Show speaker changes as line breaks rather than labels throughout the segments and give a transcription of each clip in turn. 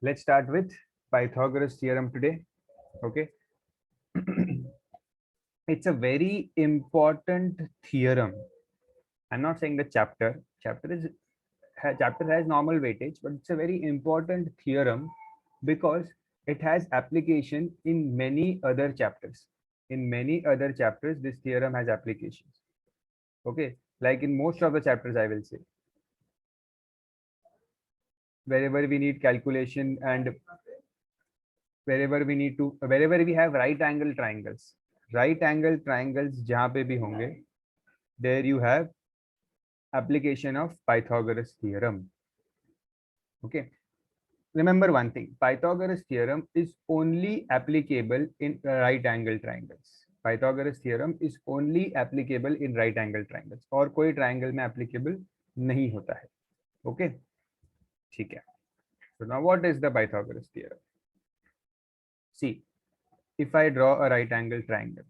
Let's start with Pythagoras theorem today. Okay. It's a very important theorem. I'm not saying the chapter. Chapter has normal weightage, but it's a very important theorem because it has application in many other chapters. In many other chapters, this theorem has applications. Okay, like in most of the chapters, I will say. Wherever we need calculation and wherever we have right angle triangles जहाँ पे भी होंगे, there you have application of Pythagoras theorem. Okay, remember one thing, Pythagoras theorem is only applicable in right angle triangles. Pythagoras theorem is only applicable in right angle triangles, और कोई triangle में applicable नहीं होता है. Okay, ठीक है. So now what is the Pythagoras theorem? See, if I draw a right angle triangle,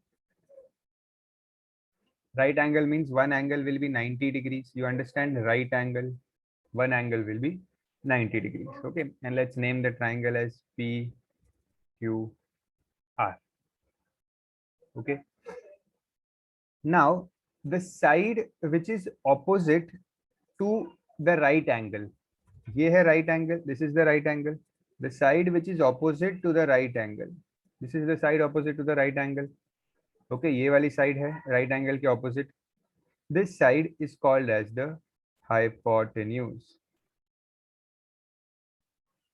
right angle means one angle will be 90 degrees. You understand? Right angle, one angle will be 90 degrees. Okay, and let's name the triangle as PQR. Okay, now the side which is opposite to the right angle, ये है right angle, this is the right angle. The side which is opposite to the right angle, this is the side opposite to the right angle. Okay, ये वाली side है right angle के opposite. This side is called as the hypotenuse.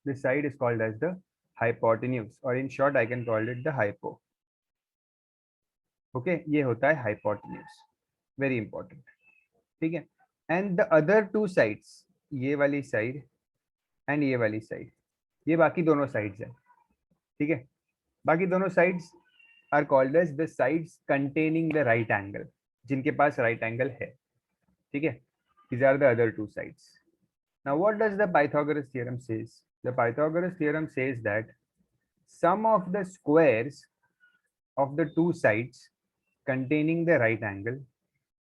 This side is called as the hypotenuse, or in short I can call it the hypo. Okay, ये होता है hypotenuse. Very important. ठीक है. And the other two sides, ये वाली side and ये वाली side, ये बाकी दोनों sides है. ठीक है. बाकी दोनों sides are called as the sides containing the right angle, जिनके पास right angle है. ठीक है. These are the other two sides. Now what does the Pythagoras theorem says? The Pythagoras theorem says that sum of the squares of the two sides containing the right angle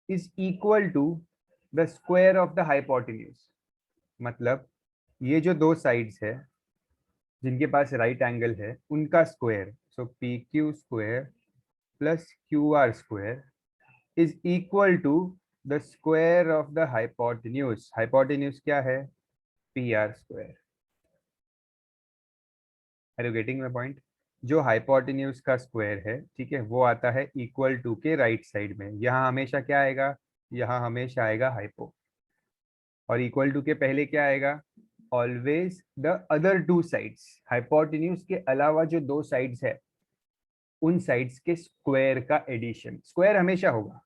is equal to the square of the hypotenuse. मतलब ये जो दो sides है जिनके पास right angle है उनका square, so PQ square plus QR square is equal to the square of the hypotenuse. Hypotenuse क्या है? PR square. Are you getting my point? जो हाइपोटेन्यूज का स्क्वायर है, ठीक है, वो आता है इक्वल टू के राइट साइड में. यहाँ हमेशा क्या आएगा? यहाँ हमेशा आएगा हाइपो. और इक्वल टू के पहले क्या आएगा? Always the other two sides. Hypotenuse के अलावा जो दो साइड्स है उन साइड्स के स्क्वायर का एडिशन. स्क्वायर हमेशा होगा.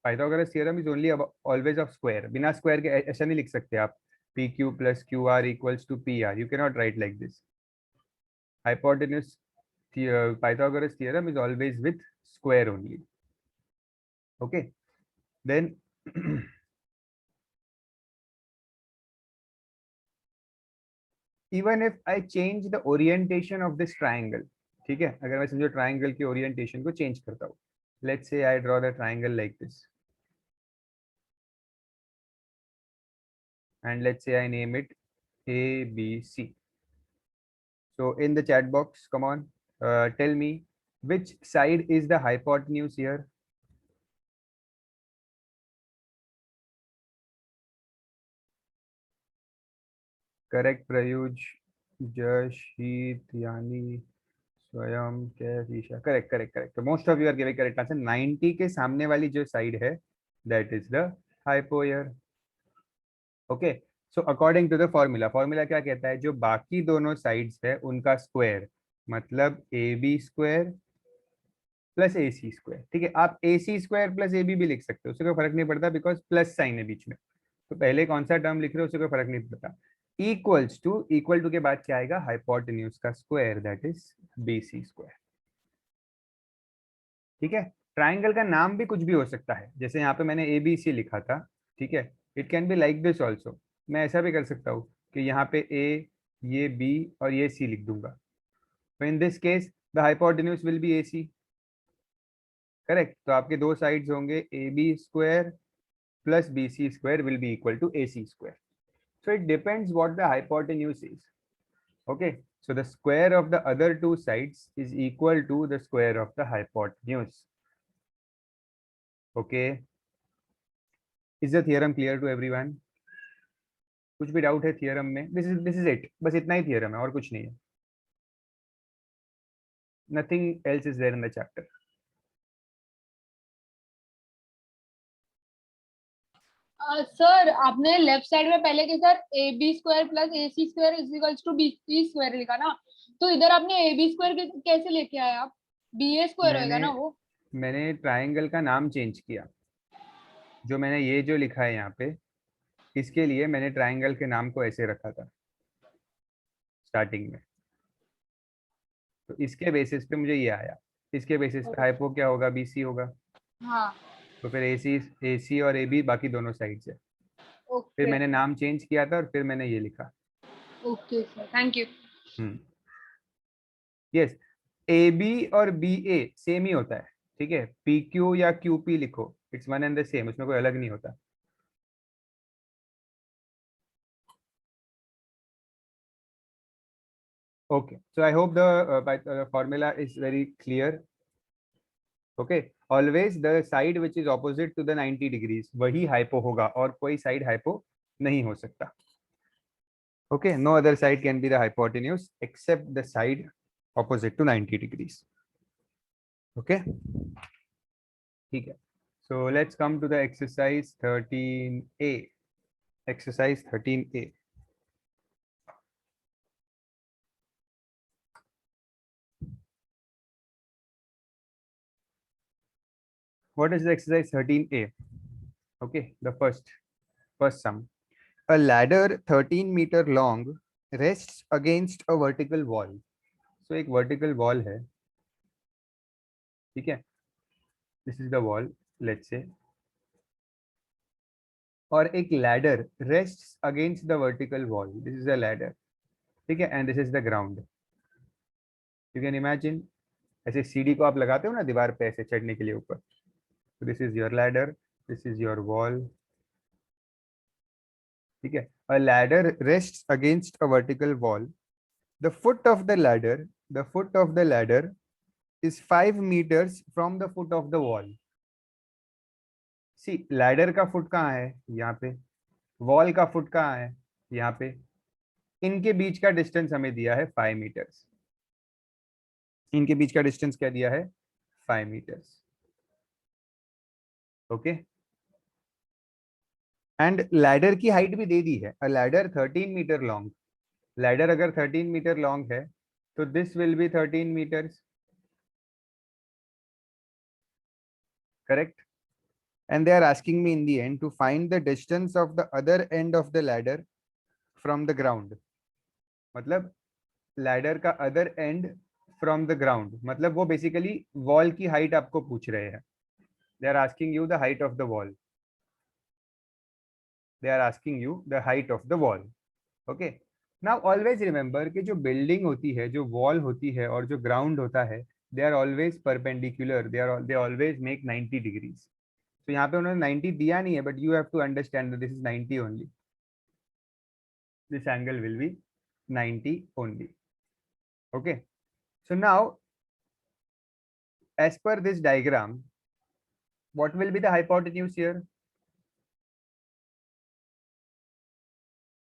Pythagoras theorem is only always of square. बिना स्क्वायर के ऐसा नहीं लिख सकते आप P Q plus Q R equals to P R. You can not write like this. Hypotenuse Pythagoras theorem is always with square only. Okay, then even if I change the orientation of this triangle, ठीक है, अगर मैं समझो triangle की orientation को change करता हूँ, let's say I draw the triangle like this and let's say I name it ABC. So in the chat box, come on, tell me which side is the hypotenuse here. Correct, Prayuj, Jash, Heath, Yani, Swayam, Kaif, Isha. Correct, correct, correct. So most of you are giving correct answer. 90 के सामने वाली जो side है, that is the hypo here. Okay. So according to the formula, formula क्या कहता है? जो बाकी दोनों sides है उनका square, मतलब AB square plus AC square. ठीक है, आप AC square प्लस AB भी लिख सकते हो, उससे कोई फर्क नहीं पड़ता बिकॉज प्लस साइन है बीच में. तो पहले कौन सा टर्म लिख रहे हो उससे कोई फर्क नहीं पड़ता. इक्वल्स टू, इक्वल टू के बाद क्या आएगा? हाइपोटेन्यूज का square, that is BC square. ठीक है. ट्राइंगल का नाम भी कुछ भी हो सकता है, जैसे यहाँ पे मैंने ABC लिखा था. ठीक है, it can be like this also. मैं ऐसा भी कर सकता हूँ कि यहाँ पे A, ये B और ये C लिख दूंगा. तो in this case the hypotenuse will be AC. Correct. तो आपके दो साइड्स होंगे AB square plus BC square will be equal to AC square. So it depends what the hypotenuse is. Okay, so the square of the other two sides is equal to the square of the hypotenuse. Okay, is the theorem clear to everyone? कुछ भी doubt है theorem में? This is it, बस इतना ही theorem है और कुछ नहीं है. Nothing else is there in the chapter.
Sir आपने लेफ्ट साइड में पहले के sir A B square plus A C square is equals to B C square लिखा ना, तो इधर आपने ए बी स्क्वायर कैसे लेके आए आप? बी ए स्क्वायर होएगा ना वो.
मैंने ट्राइंगल का नाम चेंज किया. जो मैंने ये जो लिखा है यहाँ पे, इसके लिए मैंने ट्राइंगल के नाम को ऐसे रखा था स्टार्टिंग में. तो इसके बेसिस पे मुझे ये आया. इसके बेसिस पे हाइपो क्या होगा? बीसी होगा.
हाँ.
तो फिर एसी और एबी बाकी दोनों साइड से. फिर
ओके.
मैंने नाम चेंज किया था और फिर मैंने ये लिखा.
Okay sir, thank you.
Yes, A B और बी ए सेम ही होता है. ठीक है, पी क्यू या क्यू पी लिखो, it's one and the same, उसमें कोई अलग नहीं होता. Okay, so I hope the formula is very clear. Okay, always the side which is opposite to the 90 degrees वही हाइपो होगा और कोई साइड हाइपो नहीं हो सकता. Okay, no other side can be the hypotenuse except the side opposite to 90 degrees. Okay, ठीक है. So let's come to the exercise 13A. Exercise 13A. What is the exercise 13A? Okay, the first sum. A ladder 13-meter long rests against a vertical wall. So एक vertical wall है. ठीक है, this is the wall, let's say. और एक ladder rests against the vertical wall. This is the ladder. ठीक है, and this is the ground. You can imagine, ऐसे सीढ़ी को आप लगाते हो ना दीवार पे ऐसे चढ़ने के लिए ऊपर. तो this is your ladder, this is your wall. ठीक है, a ladder rests against a vertical wall. The foot of the ladder is 5 meters from the foot of the wall. See, ladder का फुट कहाँ है? यहाँ पे. Wall का foot कहाँ है? यहाँ पे. इनके बीच का डिस्टेंस हमें दिया है 5 meters. इनके बीच का डिस्टेंस क्या दिया है? 5 meters. ओके, एंड लैडर की हाइट भी दे दी है. A ladder 13 metre long. Ladder अगर 13 मीटर लॉन्ग है तो this will be 13 meters. Correct. And they are asking me in the end to find the distance of the other end of the ladder from the ground. मतलब ladder का other end from the ground, मतलब वो basically wall की height आपको पूछ रहे हैं. They are asking you the height of the wall. They are asking you the height of the wall. Okay, now always remember कि जो बिल्डिंग होती है, जो वॉल होती है और जो ग्राउंड होता है, they are always perpendicular. They always make 90 degrees. तो यहाँ पे उन्होंने 90 दिया नहीं है, but you have to understand this is 90 only. This angle will be 90 only. Okay, so now as per this diagram, what will be the hypotenuse here?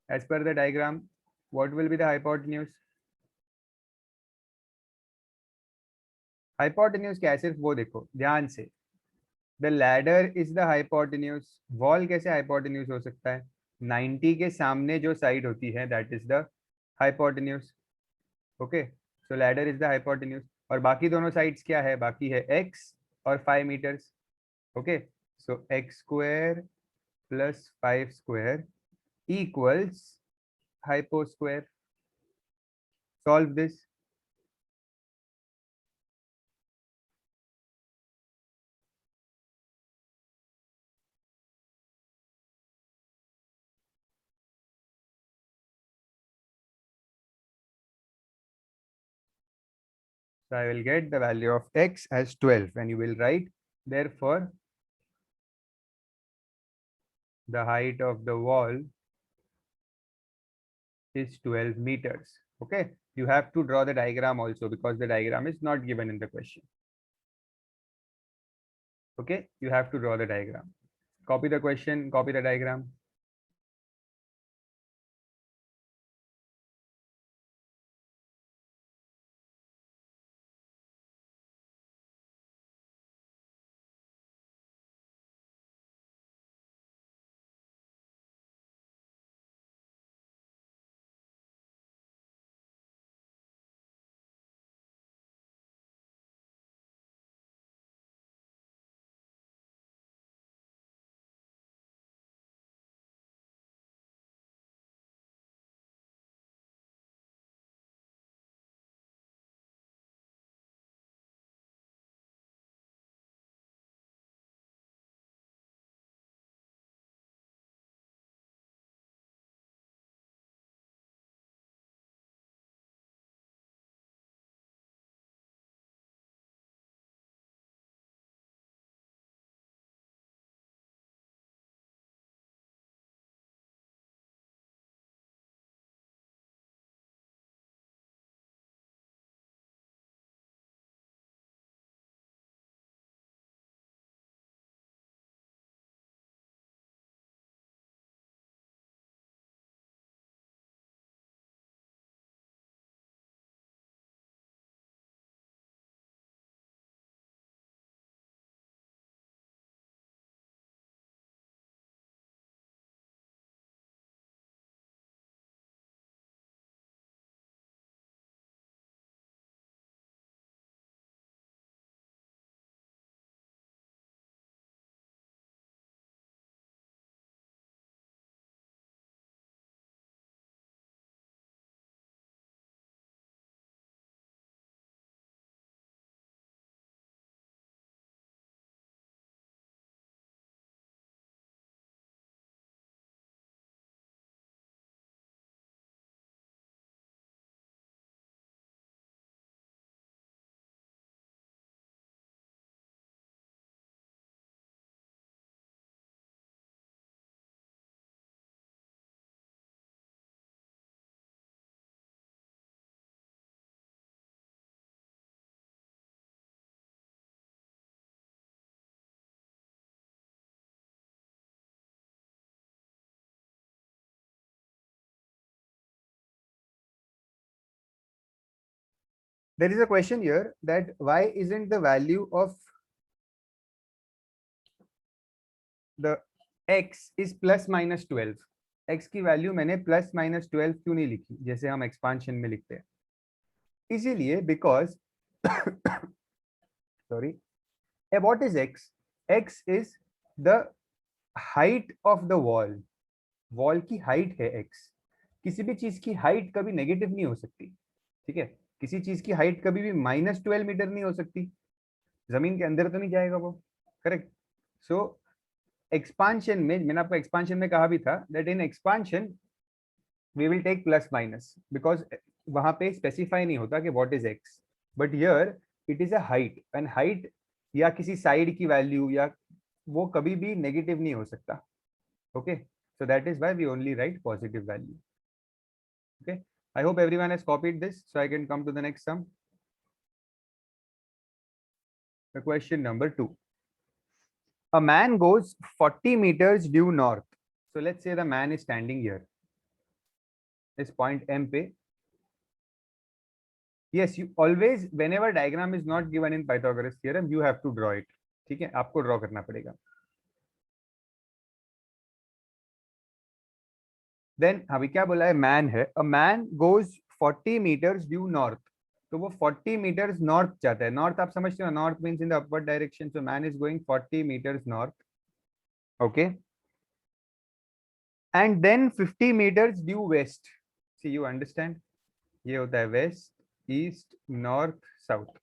As per the diagram, what will be the hypotenuse? Hypotenuse क्या है? सिर्फ वो देखो ध्यान से. The ladder is the hypotenuse. Wall कैसे hypotenuse हो सकता है? 90 के सामने जो साइड होती है that is the hypotenuse. Okay, so ladder is the hypotenuse. और बाकी दोनों साइड्स क्या है? बाकी है x और 5 meters. Okay, so x square plus 5 square equals hypo square. Solve this. So I will get the value of x as 12, and you will write, therefore the height of the wall is 12 meters. Okay, you have to draw the diagram also because the diagram is not given in the question. Okay, you have to draw the diagram. Copy the question, copy the diagram. There is a question here that why isn't the value of the x is plus minus 12? x की value मैंने plus minus 12 क्यों नहीं लिखी जैसे हम expansion में लिखते हैं? इसीलिए because sorry, what is x? x is the height of the wall. Wall की हाइट है x. किसी भी चीज की हाइट कभी नेगेटिव नहीं हो सकती, ठीक है? किसी चीज की हाइट कभी भी -12 मीटर नहीं हो सकती, जमीन के अंदर तो नहीं जाएगा वो, करेक्ट? सो एक्सपांशन में मैंने आपको एक्सपांशन में कहा भी था that in expansion we will take plus minus because वहां पे स्पेसिफाई नहीं होता कि what is X, but here it is a height, and height या किसी साइड की वैल्यू या वो कभी भी नेगेटिव नहीं हो सकता. Okay, so that is why we only write positive value. Okay, I hope everyone has copied this so I can come to the next sum. The question number 2. A man goes 40 meters due north. So let's say the man is standing here, this point M pe. Yes, you always, whenever diagram is not given in Pythagoras theorem, you have to draw it. ठीक है, आपको draw करना पड़ेगा. Then अभी क्या बोला है, man है. A man goes 40 meters due north. तो वो 40 meters नॉर्थ जाता है. नॉर्थ आप समझते हो, north means in the upward direction. So man is going 40 meters north. Okay, and then 50 meters due west. See you understand, ये होता है वेस्ट, ईस्ट, नॉर्थ, साउथ.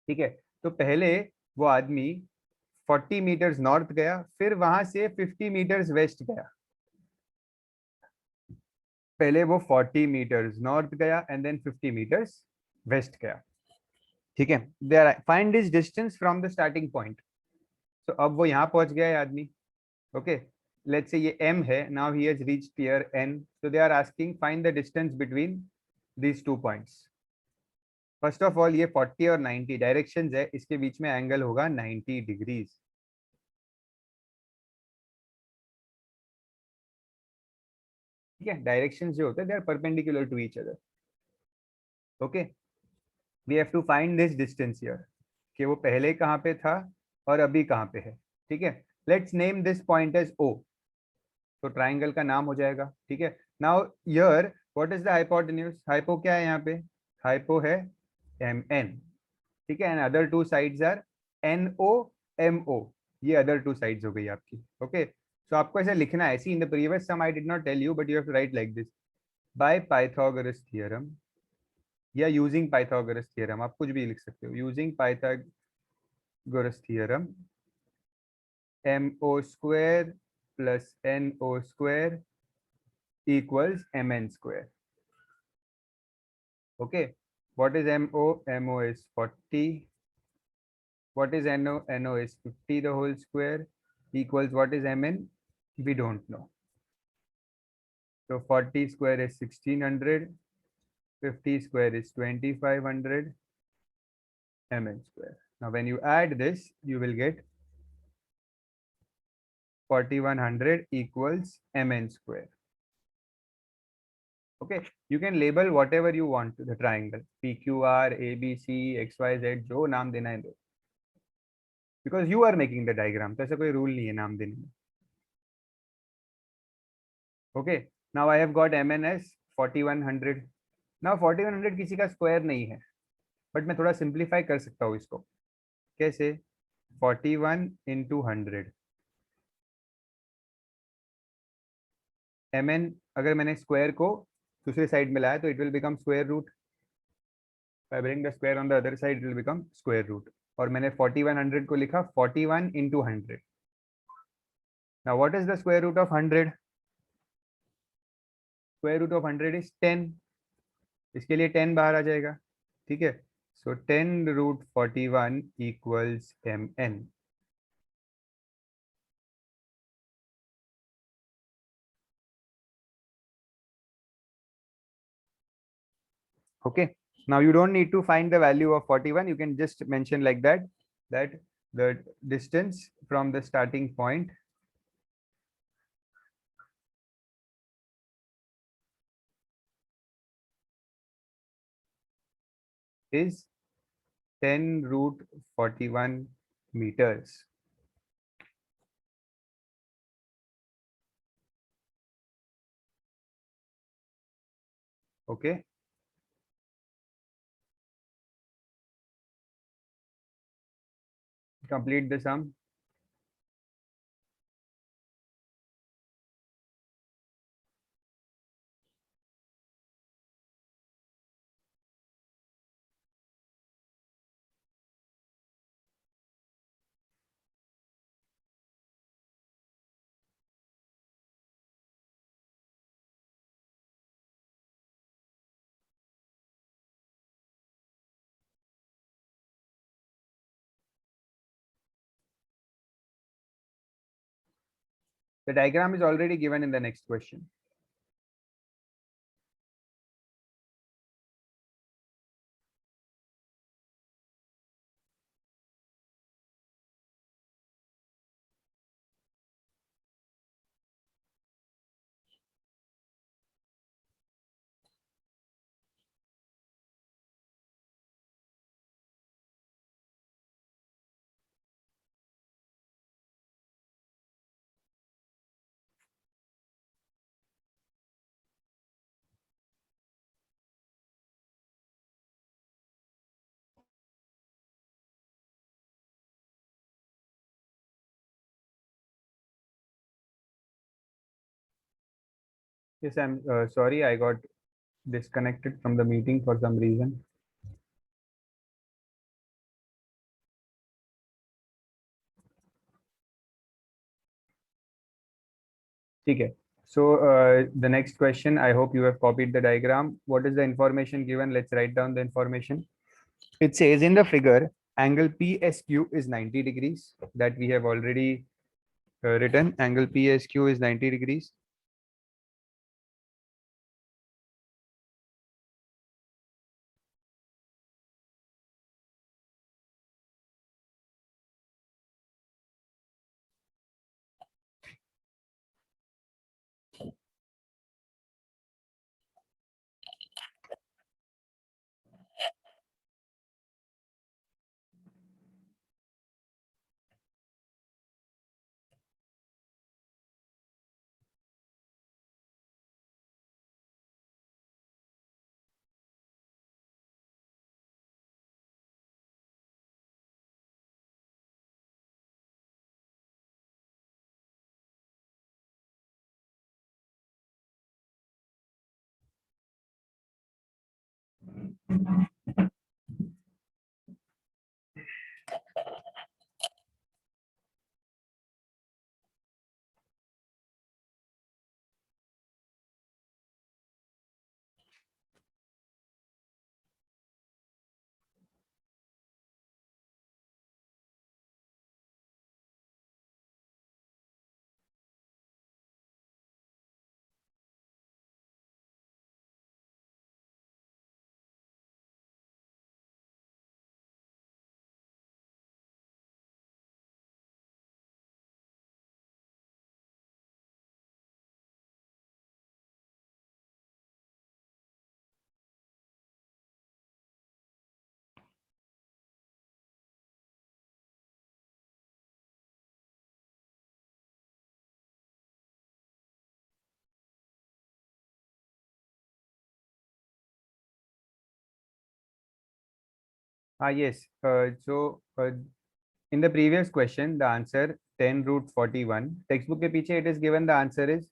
ठीक है, तो पहले वो आदमी 40 meters नॉर्थ गया, फिर वहां से 50 meters वेस्ट गया. पहले वो 40 meters नॉर्थ गया एंड देन 50 meters वेस्ट गया. ठीक है, there find this distance from the starting point. तो अब वो यहाँ पहुंच गया है आदमी. ओके, लेट्स से ये m है. Now he has reached here n. So they are asking find the distance between these 2 points. First of all ये 40 और 90 डायरेक्शंस है, इसके बीच में एंगल होगा 90 डिग्रीज. ठीक है, डायरेक्शंस जो होते हैं they are perpendicular to each other. Okay, we have to find this distance here कि वो पहले कहाँ पे था और अभी कहाँ पे है. ठीक है, let's name this point as O. तो ट्राइंगल का नाम हो जाएगा. ठीक है, now here what is the hypotenuse. Hypo क्या है यहाँ पे, हाइपो है MN. ठीक है, and other two sides are NO MO. ये अदर टू साइड्स हो गई आपकी. ओके, सो आपको ऐसे लिखना है. See in the previous sum I did not tell you but you have to write like this. By Pythagoras theorem या using Pythagoras theorem, आप कुछ भी लिख सकते हो. Using Pythagoras theorem MO square plus NO square equals MN square. Okay, what is MO? MO is 40. What is NO? NO is 50 the whole square equals what is MN? We don't know. So 40 square is 1600, 50 square is 2500 MN square. Now when you add this, you will get 4100 equals MN square. Okay, you can label whatever you want to the triangle, PQR, ABC, XYZ, जो नाम देना है दो, because you are making the diagram. तो ऐसा कोई rule नहीं है नाम देने में. Okay, now I have got MN as 4100. Now 4100 किसी का स्क्वायर नहीं है, बट मैं थोड़ा सिंप्लीफाई कर सकता हूँ इसको. कैसे? 41 into 100. MN अगर मैंने स्क्वायर को दूसरे साइड में लाया तो it will become square root. If I bring the square on the other side, it will become square root. और मैंने 4100 को लिखा 41 into 100. Now what is the square root of 100? Square root of 100 is 10. इसके लिए 10 बाहर आ जाएगा. ठीक है, so 10 root 41 equals MN. Okay, now you don't need to find the value of 41. You can just mention like that, that the distance from the starting point is 10 root 41 meters. Okay, complete the sum. The diagram is already given in the next question. Yes, I'm sorry, I got disconnected from the meeting for some reason. ठीक है. So the next question, I hope you have copied the diagram. What is the information given? Let's write down the information. It says in the figure, angle PSQ is 90 degrees. That we have already written. Angle PSQ is 90 degrees. Yes. In the previous question, the answer 10 root 41. Textbook के पीछे it is given the answer is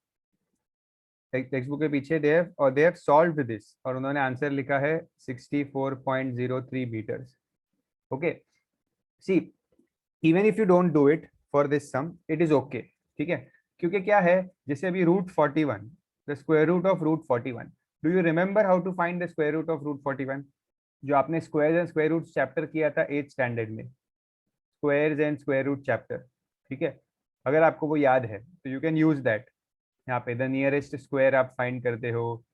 textbook के पीछे they have solved this और उन्होंने answer लिखा है 64.03 meters. Okay. See, even if you don't do it for this sum, it is okay. ठीक है, क्योंकि क्या है, जैसे अभी root 41, the square root of root 41. Do you remember how to find the square root of root 41? जो आपने squares and square root chapter किया था 8th स्टैंडर्ड में, squares and square root chapter. ठीक है, अगर आपको वो याद है तो यू कैन यूज दैट. यहाँ पे द नियरेस्ट स्क्वायर आप फाइंड करते हो.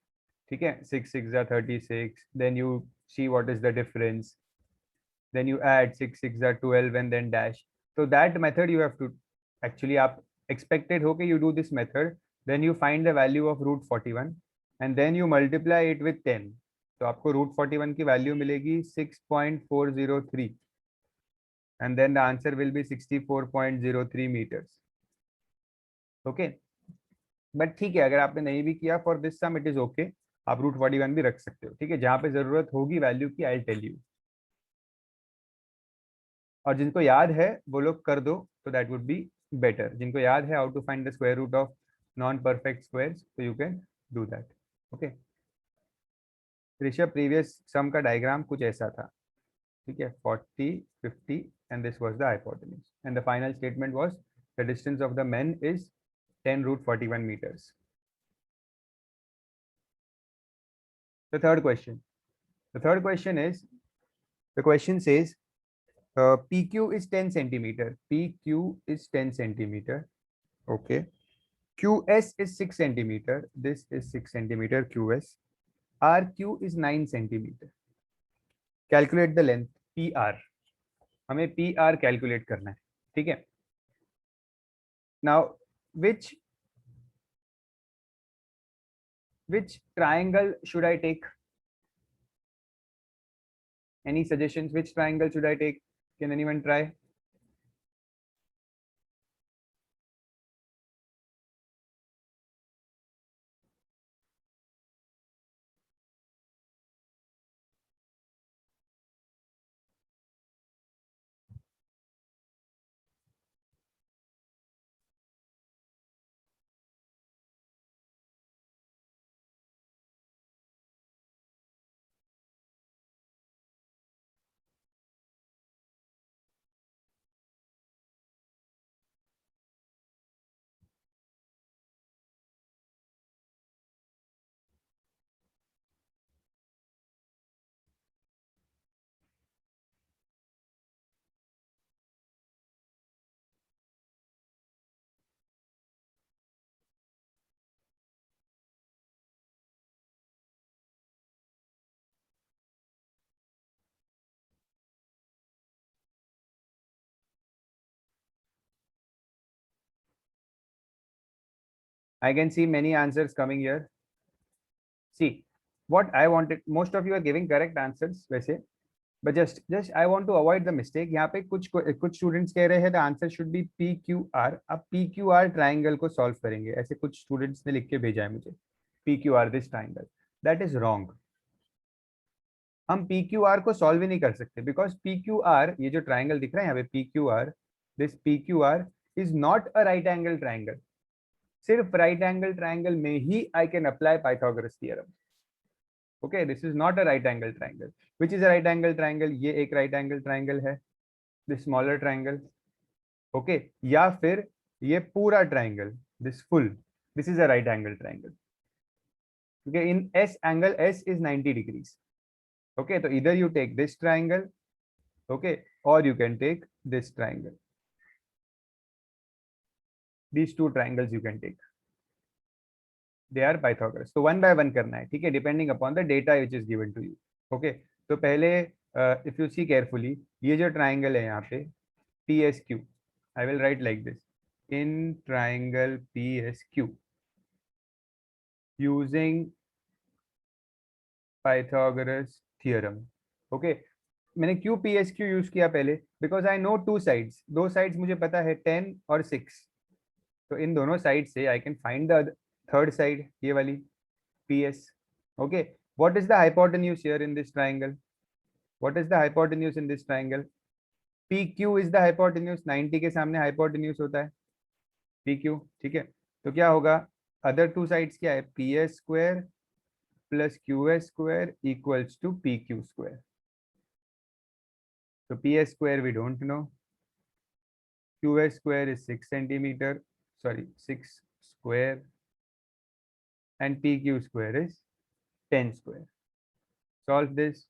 ठीक है, 6 6 36, then you see what is the difference, then you add 6 6 are 12 and then dash. So that method you have to actually आप expected हो कि you do this method, then you find the value of root 41 and then you multiply it with 10. तो आपको root 41 की value मिलेगी 6.403 and then the answer will be 64.03 meters. Okay, but ठीक है, अगर आपने नहीं भी किया for this sum it is okay, आप root 41 भी रख सकते हो. ठीक है, जहां पे जरूरत होगी वैल्यू की I'll tell you. और जिनको याद है वो लोग कर दो तो दैट वुड बी बेटर. जिनको याद है how to find the square root of non perfect squares तो you can do that. Okay Rishabh, previous sum का डायग्राम कुछ ऐसा था. ठीक है, 40 50 and this was the hypotenuse and the final statement was the distance of the main is 10 root 41 meters. The third question is, the question says PQ is 10 centimeter. PQ is 10 centimeter. Okay. QS is 6 centimeter. This is 6 centimeter QS. RQ is 9 centimeter. Calculate the length PR. हमें PR calculate करना है. ठीक है. Now, which triangle should I take? Any suggestions? Which triangle should I take? Can anyone try? I can see many answers coming here. See, what I wanted, most of you are giving correct answers वैसे, but just I want to avoid the mistake. यहाँ पे कुछ students कह रहे हैं the answer should be PQR. अब PQR triangle को solve करेंगे, ऐसे कुछ students ने लिख के भेजा है मुझे, PQR this triangle. That is wrong. हम PQR को solve ही नहीं कर सकते because PQR, ये जो triangle दिख रहा है यहाँ पे PQR, this PQR is not a right angle triangle. सिर्फ राइट एंगल ट्राइंगल में ही I can apply Pythagoras theorem. Okay, this is not a right angle triangle. Which is a right angle triangle? ये एक right angle triangle है, this smaller triangle. Okay, या फिर ये पूरा triangle, this full, this is a right angle triangle. Okay, in S, angle S is 90 degrees. Okay, so either you take this triangle, okay, or you can take this triangle. These two triangles you can take. They are Pythagoras. So one by one करना है, ठीक है, depending upon the data which is given to you. Okay, तो पहले if you see carefully, ये जो triangle है यहाँ पे PSQ, I will write like this. In triangle PSQ, using Pythagoras theorem. Okay, मैंने क्यों PSQ यूज किया पहले? Because I know two sides, दो साइड्स मुझे पता है 10 और 6. तो इन दोनों साइड से I can find the third side, ये वाली PS. Okay, what is the hypotenuse here in this triangle? What is the hypotenuse in this triangle? PQ is the hypotenuse. 90 के सामने हाइपोटेन्यूज होता है PQ, ठीक है. तो क्या होगा? अदर टू साइड्स क्या है? PS square plus QS square equals to PQ square. So PS square we don't know. QS square is 6 centimeter, sorry, 6 square, and PQ square is 10 square. Solve this.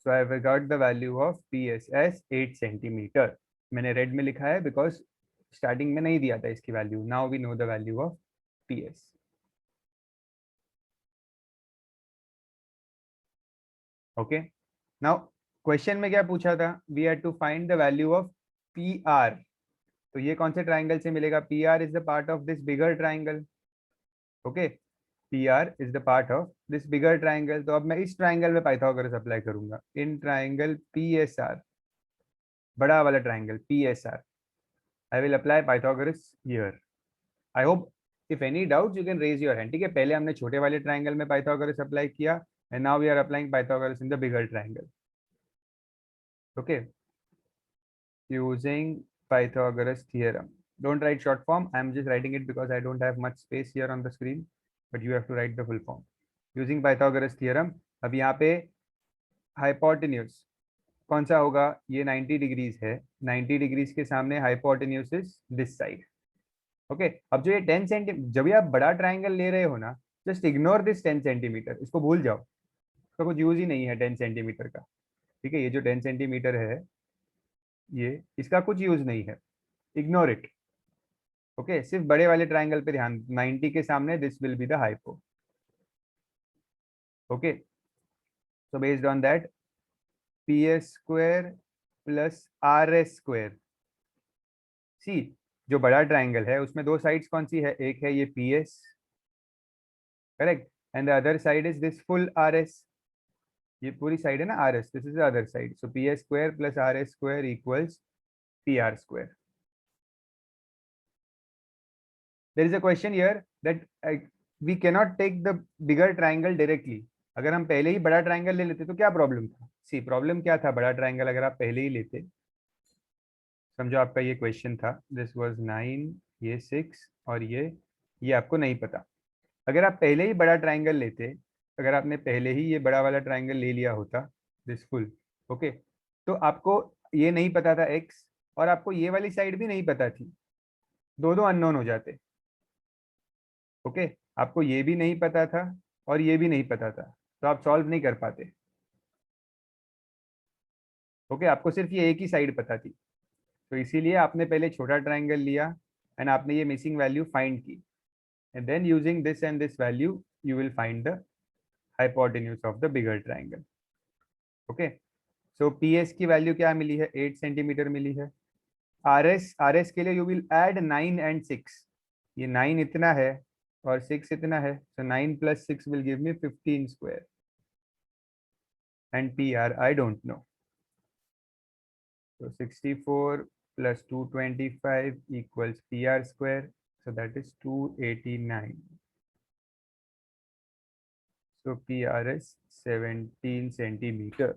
So I have got the value of PS as 8 centimeter. मैंने red में लिखा है because starting में नहीं दिया था इसकी value. Now we know the value of PS. Okay, now question में क्या पूछा था? We had to find the value of PR. तो ये कौन से ट्राइंगल से मिलेगा? PR is the part of this bigger triangle. Okay, PR is the part of this bigger triangle. तो अब मैं इस ट्राइंगल में पाइथागोरस अप्लाई करूंगा. इन ट्राइंगल PSR, बड़ा वाला triangle PSR, I will apply Pythagoras here. I hope if any doubts you can raise your hand. ठीक है, पहले हमने छोटे वाले ट्राइंगल में पाइथागोरस अप्लाई किया and now we are applying Pythagoras in the bigger triangle. Okay, using Pythagoras theorem. Don't write short form. I am just writing it because I don't have much space here on the screen, but you have to write the full form. Using Pythagoras theorem. अब यहाँ पे hypotenuse कौन सा होगा? ये 90 degrees है. 90 degrees के सामने hypotenuse is this side. Okay, अब जो ये 10 सेंटीमीटर, जब भी आप बड़ा ट्राइंगल ले रहे हो ना, जस्ट इग्नोर दिस 10 सेंटीमीटर. इसको भूल जाओ, इसका कुछ यूज ही नहीं है 10 सेंटीमीटर का. ठीक है, ये जो 10 सेंटीमीटर है, ये इसका कुछ यूज नहीं है. Ignore it. ओके, सिर्फ बड़े वाले ट्राइंगल पे ध्यान. 90 के सामने this will be the hypo. Okay, so based on that, PS square plus RS square. सी, जो बड़ा ट्राइंगल है उसमें दो साइड्स कौन सी है? एक है ये PS, correct, and the other side is this full RS. ये पूरी साइड है ना RS, this is the other side. So PS square plus RS square equals PR square. There is a question here that we cannot take the bigger triangle directly. अगर हम पहले ही बड़ा triangle ले लेते तो क्या प्रॉब्लम था? सी, प्रॉब्लम क्या था? बड़ा ट्राइंगल अगर आप पहले ही लेते, समझो आपका ये क्वेश्चन था, दिस वाज 9, ये 6 और ये आपको नहीं पता. अगर आप पहले ही बड़ा ट्राइंगल लेते, अगर आपने पहले ही ये बड़ा वाला ट्राइंगल ले लिया होता, दिस फुल, ओके, तो आपको ये नहीं पता था x, और आपको ये वाली साइड भी नहीं पता थी. दो दो अननोन हो जाते. ओके, आपको ये भी नहीं पता था और ये भी नहीं पता था, तो आप सॉल्व नहीं कर पाते. ओके, आपको सिर्फ ये एक ही साइड पता थी, तो इसीलिए आपने पहले छोटा ट्राइंगल लिया एंड आपने ये मिसिंग वैल्यू फाइंड की, and then using this and this value you will find the hypotenuse of the bigger triangle. Okay, so PS की वैल्यू क्या मिली है? 8 सेंटीमीटर मिली है. RS के लिए यू विल ऐड 9 एंड 6. ये 9 इतना है और 6 इतना है, सो 9 plus 6 will give me 15 square. And PR I don't know. So 64 plus 225 equals PR square. so that is 289. So PRS 17 centimeter.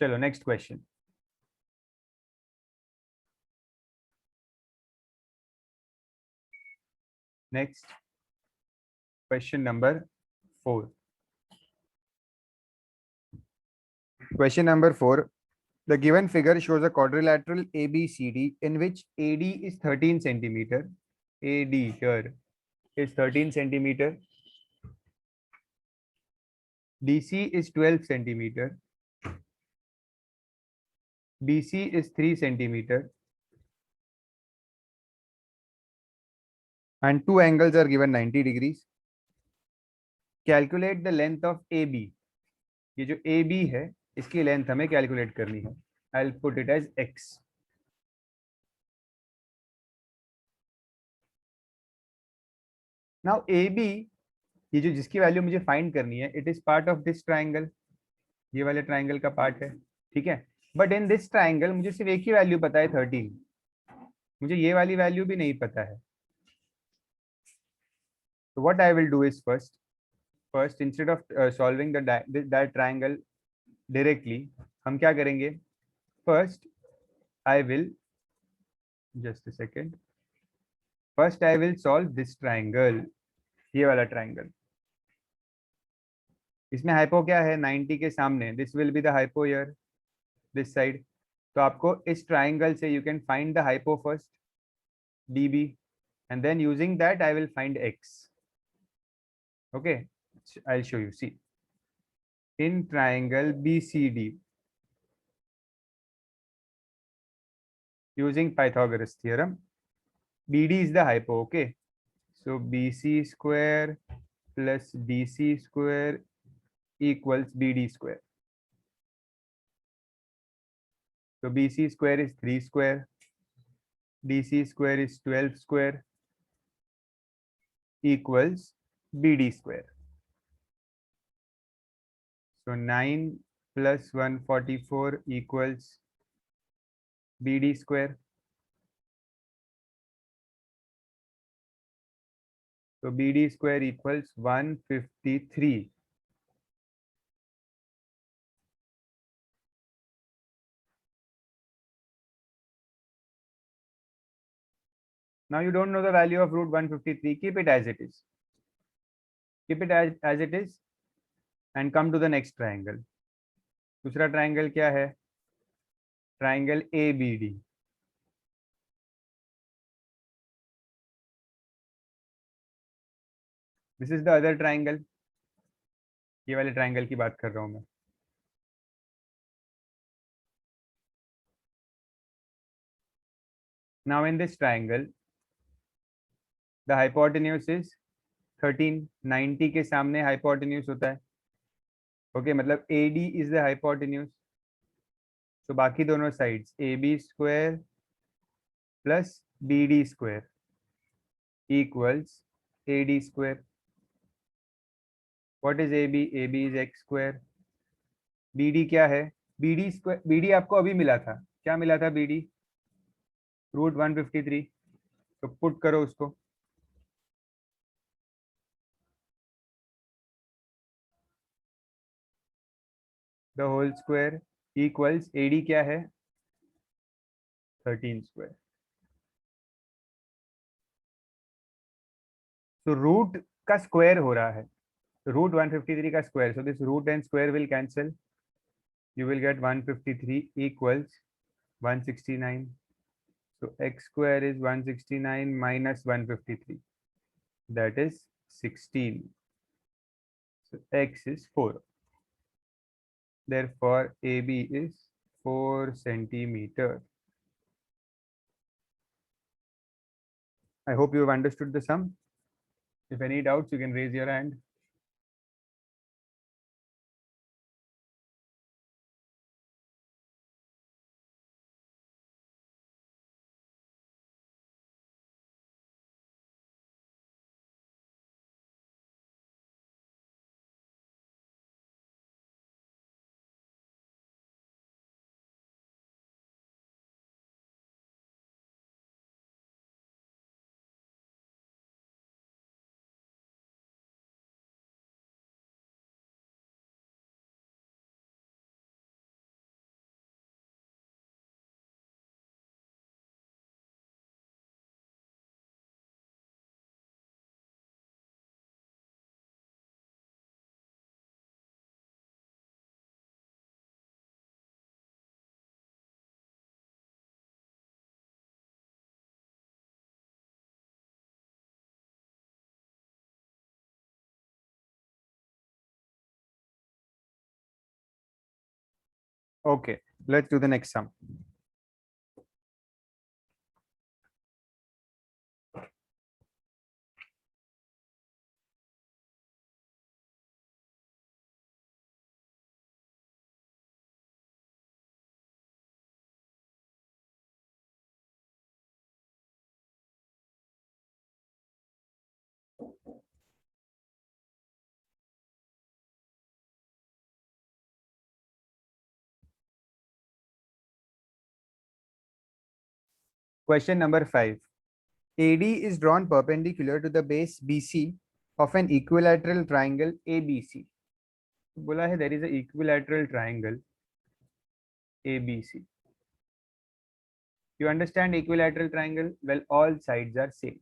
चलो next question. Next, question number 4. Question number 4. The given figure shows a quadrilateral ABCD in which AD is 13 centimeter. AD here is 13 centimeter. DC is 12 centimeter. BC is 3 centimeter. And two angles are given 90 degrees. Calculate the length of AB. ये जो AB है इसकी length हमें calculate करनी है. I'll put it as X. Now AB, ये जो जिसकी वैल्यू मुझे फाइंड करनी है, it is part of this triangle. ये वाले ट्राइंगल का पार्ट है, ठीक है. बट इन दिस ट्राइंगल मुझे सिर्फ एक ही वैल्यू पता है 13. मुझे ये वाली वैल्यू भी नहीं पता है. So what I will do is first instead of solving that triangle directly, हम क्या करेंगे? First I will just a second. First I will solve this triangle. ये वाला ट्राइंगल, इसमें हाइपो क्या है? 90 के सामने. This will be the hypo here, this side. तो आपको इस ट्राइंगल से you can find the hypo first, DB, and then using that I will find X. Okay, I'll show you. See, in triangle BCD, using Pythagoras theorem, BD is the hypo. Okay, so BC square plus DC square equals BD square. So BC square is 3 square, DC square is 12 square equals BD square. So 9 plus 144 equals BD square. So BD square equals 153. Now you don't know the value of root 153. Keep it as it is. Keep it as it is and come to the next triangle. दूसरा triangle क्या है? Triangle ABD. This is the other triangle. ये वाले triangle की बात कर रहा हूँ मैं. Now in this triangle, the hypotenuse is 13. 90 के सामने hypotenuse होता है. Okay, मतलब AD is the hypotenuse. So बाकी दोनों sides AB square plus BD square equals AD square. What is AB? AB is X square. BD क्या है? BD square, BD आपको अभी मिला था. क्या मिला था BD? √153, तो पुट करो उसको। The whole square equals AD क्या है, 13 स्क्वायर। तो रूट का स्क्वायर हो रहा है, √153 का square, so this root and square will cancel, you will get 153 equals 169, so x square is 169 minus 153, that is 16, so x is 4, therefore AB is 4 centimeter. I hope you have understood the sum. If any doubts, you can raise your hand. Okay, let's do the next sum. Question number 5. AD is drawn perpendicular to the base BC of an equilateral triangle ABC. बोला है there is a equilateral triangle ABC. You understand equilateral triangle? Well, all sides are same.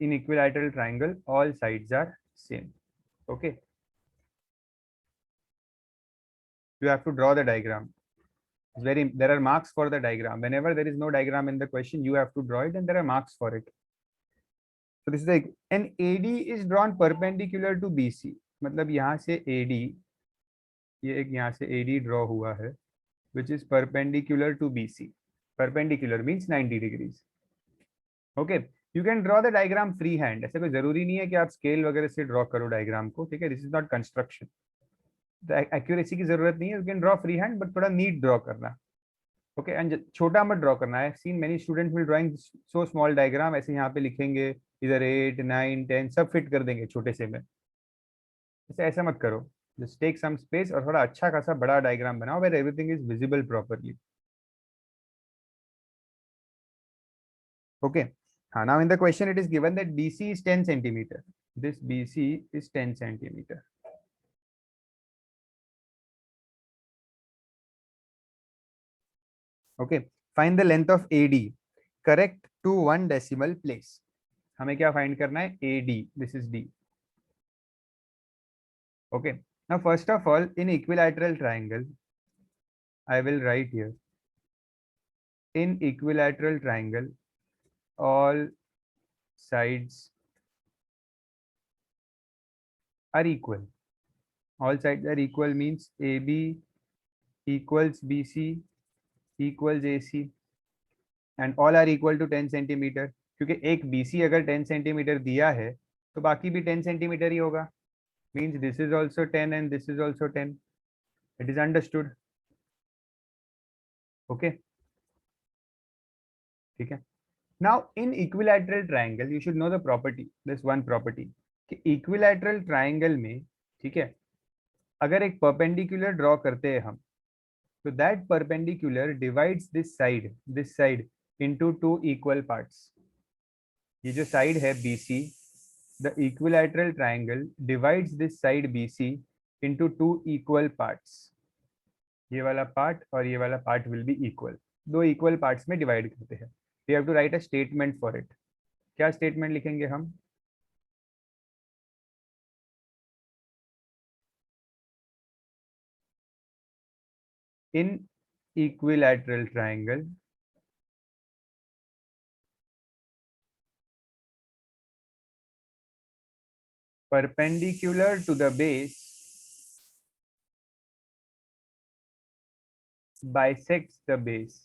In equilateral triangle, all sides are same. Okay. You have to draw the diagram. It's there are marks for the diagram. Whenever there is no diagram in the question, you have to draw it, and there are marks for it. So this is like an AD is drawn perpendicular to BC. मतलब यहाँ से AD, ये एक यहाँ से AD draw हुआ है, which is perpendicular to BC. Perpendicular means 90 degrees. Okay. You can draw the diagram free hand. ऐसा कोई जरूरी नहीं है कि आप स्केल वगैरह से ड्रॉ करो डायग्राम को, ठीक है? This is not construction, accuracy की जरूरत नहीं है. You can draw free hand, but थोड़ा नीट ड्रॉ करना. ओके, एंड छोटा मत ड्रॉ करना है. Seen many students will drawing so small diagram, ऐसे यहाँ पे लिखेंगे इधर 8 9 10 सब फिट कर देंगे छोटे से में. ऐसा मत करो. जस्ट टेक सम स्पेस और थोड़ा अच्छा खासा बड़ा डायग्राम बनाओ where everything is visible properly. Okay. हाँ, now in the question it is given that BC is 10 centimeter. This BC is 10 centimeter. Okay, find the length of AD correct to 1 decimal place. हमें क्या find करना है? AD. This is D. Okay. Now first of all, in equilateral triangle, I will write here. In equilateral triangle, all sides are equal. All sides are equal means AB equals BC equals AC, and all are equal to 10 centimeter. क्योंकि एक BC अगर 10 centimeter दिया है तो बाकी भी 10 centimeter ही होगा. Means this is also 10 and this is also 10. It is understood. Okay. ठीक है. Now in equilateral triangle you should know the property. This one property कि equilateral triangle में, ठीक है, अगर एक perpendicular draw करते हैं हम, So that perpendicular divides this side into two equal parts. ये जो side है BC, the equilateral triangle divides this side BC into two equal parts. ये वाला part और ये वाला part will be equal. दो equal parts में divide करते हैं. We have to write a statement for it. क्या statement लिखेंगे हम? In equilateral triangle, perpendicular to the base bisects the base.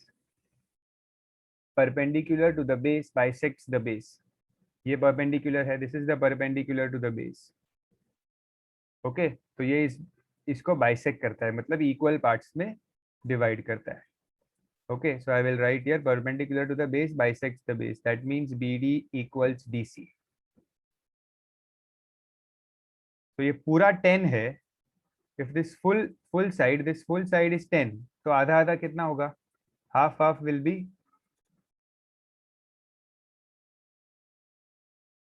Perpendicular to the base bisects the base. ये perpendicular है, this is the perpendicular to the base. Okay, तो ये इसको bisect करता है, मतलब equal parts में divide करता है. Okay, so I will write here perpendicular to the base bisects the base. That means BD equals DC. तो ये पूरा 10 है. If this full side is 10, तो आधा आधा कितना होगा? Half will be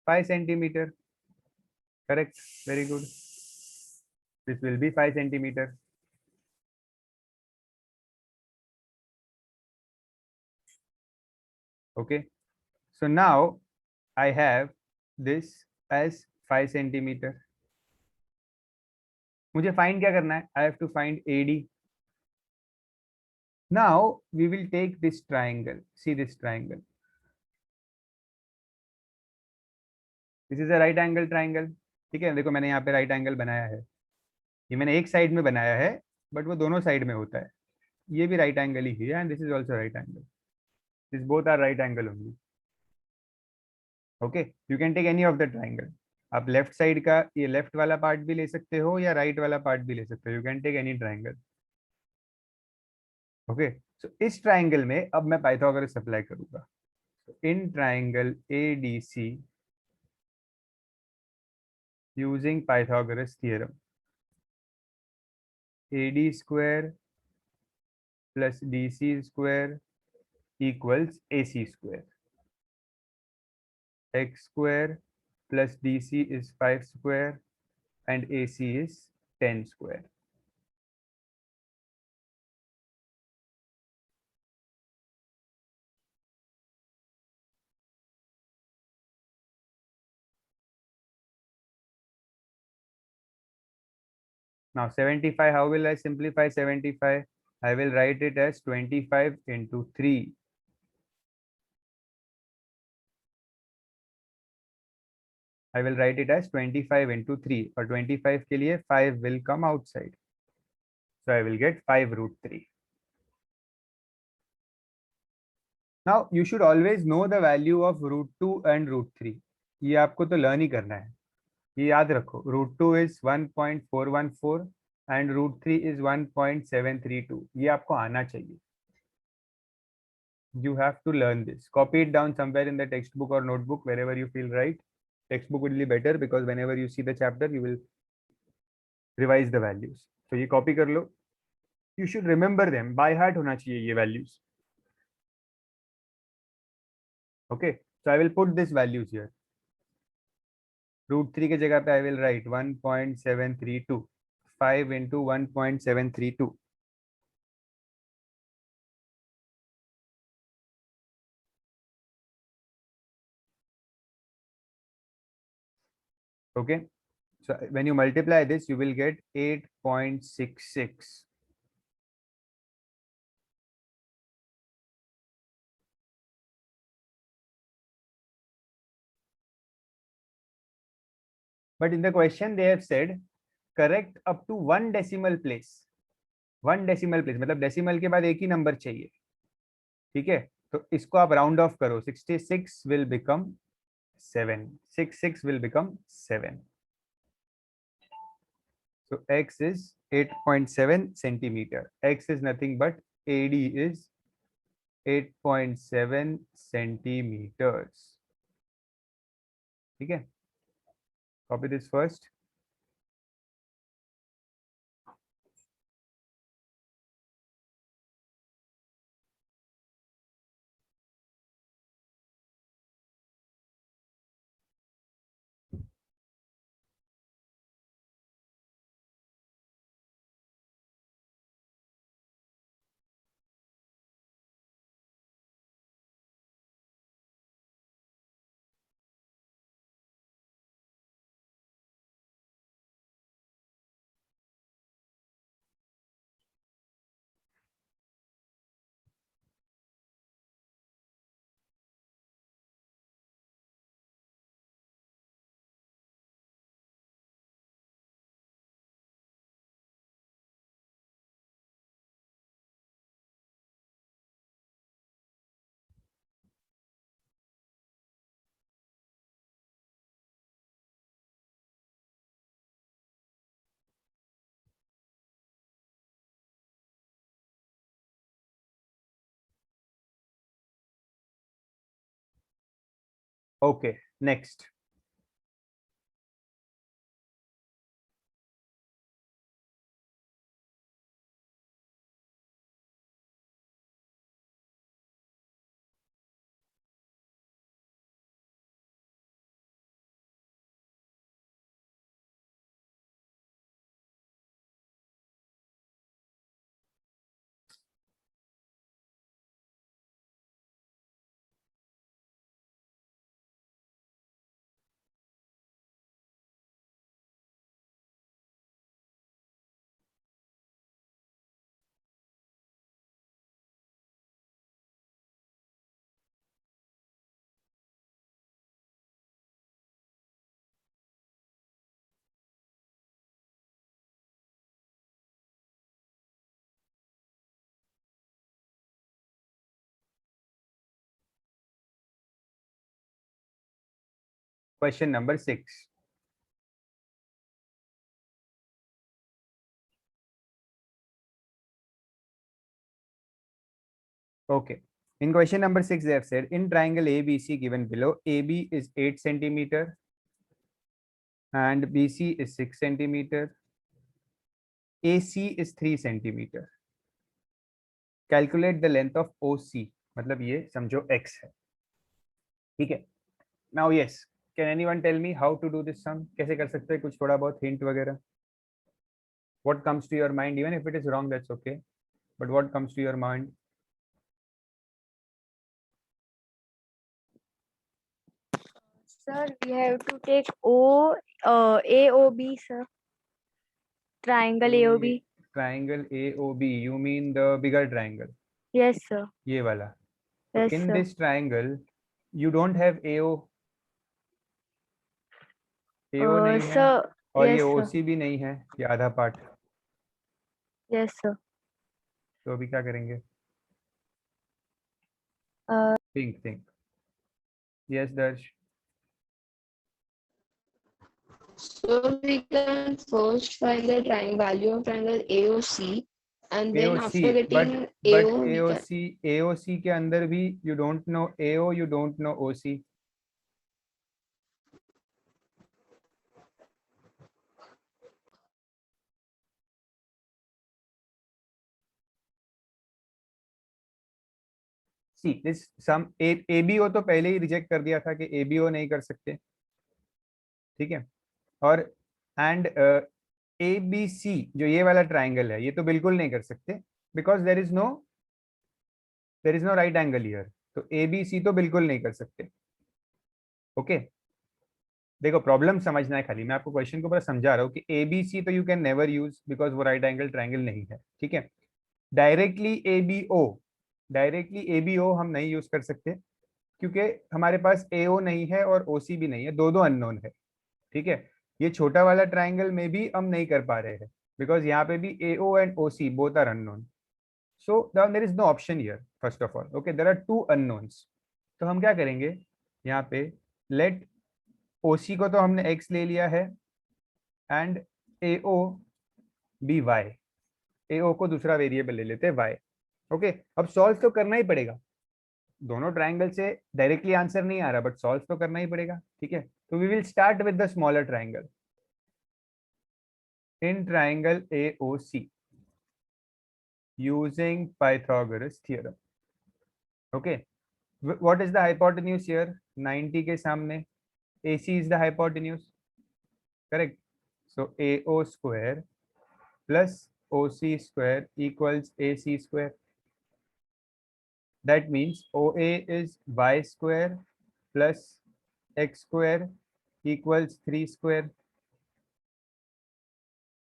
5 centimeter. Correct, very good. This will be 5 centimeter. Okay, so now I have this as 5 centimeter. मुझे find क्या करना है? I have to find AD. Now we will take this triangle. See this triangle. This is a right angle triangle. ठीक है, देखो मैंने यहाँ पे right angle बनाया है. ये मैंने एक साइड में बनाया है, बट वो दोनों साइड में होता है. ये भी right angle ही है, and this is also right angle. These both are right angle only. Okay, you can take any of the triangle. आप लेफ्ट साइड का ये लेफ्ट वाला पार्ट भी ले सकते हो या राइट वाला पार्ट भी ले सकते हो. You can take any triangle. Okay, so इस ट्राइंगल में अब मैं पाइथागोरस अप्लाई करूंगा. In triangle ADC using Pythagoras theorem, AD square plus DC square equals AC square. X square plus DC is 5 square and AC is 10 square. Now 75, how will I simplify 75? I will write it as 25 into 3. I will write it as 25 into 3. और 25 के लिए 5 will come outside. So I will get 5 root 3. Now you should always know the value of root 2 and root 3. ये आपको तो learn ही करना है. ये याद रखो. Root 2 is 1.414 and root 3 is 1.732. ये आपको आना चाहिए. You have to learn this. Copy it down somewhere in the textbook or notebook, wherever you feel right. Textbook will be better because whenever you see the chapter, you will revise the values. So ये copy कर लो. You should remember them. By heart होना चाहिए ये values. Okay. So I will put these values here. Root 3 के जगह पे I will write 1.732. 5 into 1.732. Okay. So when you multiply this, you will get 8.66. But in the question they have said correct up to 1 decimal place. 1 decimal place मतलब decimal के बाद एक ही number चाहिए. ठीक है, तो इसको आप राउंड ऑफ करो. 66 will become 7. 66 will become 7. So x is 8.7 centimeter. X is nothing but AD is 8.7 centimeters. ठीक है, copy this first. Okay, next. Question number 6. Okay. In question number 6, they have said in triangle ABC given below, AB is 8 centimeter and BC is 6 centimeter. AC is 3 centimeter. Calculate the length of OC. मतलब ये समझो x है. ठीक है. Now yes, can anyone tell me how to do this sum? कैसे कर सकते हैं? कुछ थोड़ा बहुत hint वगैरह. What comes to your mind? Even if it is wrong, that's okay. But what comes to your mind?
Sir, we have to take AOB, sir. Triangle AOB.
Triangle AOB. You mean the bigger triangle?
Yes, sir.
ये वाला. So
Yes,
in
sir.
this triangle, you don't have AO. AO नहीं है
Sir,
और ये
yes, sir.
OC भी नहीं है. ये आधा पार्ट.
Yes, sir.
तो अभी क्या करेंगे? Think. Yes, Darsh.
So we can first find the value of triangle AOC, and then after
AOC,
getting
but
AO, we can,
AOC के अंदर भी you don't know AO, you don't know OC. See this sum ABO तो पहले ही reject कर दिया था कि ABO नहीं कर सकते. ठीक है. और एंड ABC जो ये वाला ट्राइंगल है ये तो बिल्कुल नहीं कर सकते because there is no right angle here. तो ABC तो बिल्कुल नहीं कर सकते. ओके. देखो प्रॉब्लम समझना है खाली. मैं आपको क्वेश्चन को पूरा समझा रहा हूँ कि ABC तो you can never use because वो राइट एंगल ट्राइंगल नहीं है. ठीक है. डायरेक्टली ABO हम नहीं यूज कर सकते क्योंकि हमारे पास AO नहीं है और OC भी नहीं है. दो अननोन है. ठीक है. ये छोटा वाला ट्राइंगल में भी हम नहीं कर पा रहे हैं बिकॉज यहाँ पे भी AO and OC both are unknown. So there is no option here first of all. Okay. There are two unknowns. तो हम क्या करेंगे यहाँ पे? लेट OC को तो हमने x ले लिया है and AO be y. AO को दूसरा वेरिएबल ले लेते हैं y. ओके. अब सॉल्व तो करना ही पड़ेगा. दोनों ट्राइंगल से डायरेक्टली आंसर नहीं आ रहा बट सॉल्व तो करना ही पड़ेगा. ठीक है. तो we will start with the smaller triangle. In triangle AOC using Pythagoras theorem. Okay. What is the hypotenuse here? 90 के सामने AC is the hypotenuse. Correct. So AO square plus OC square equals AC square. That means OA is y square plus x square equals 3 square.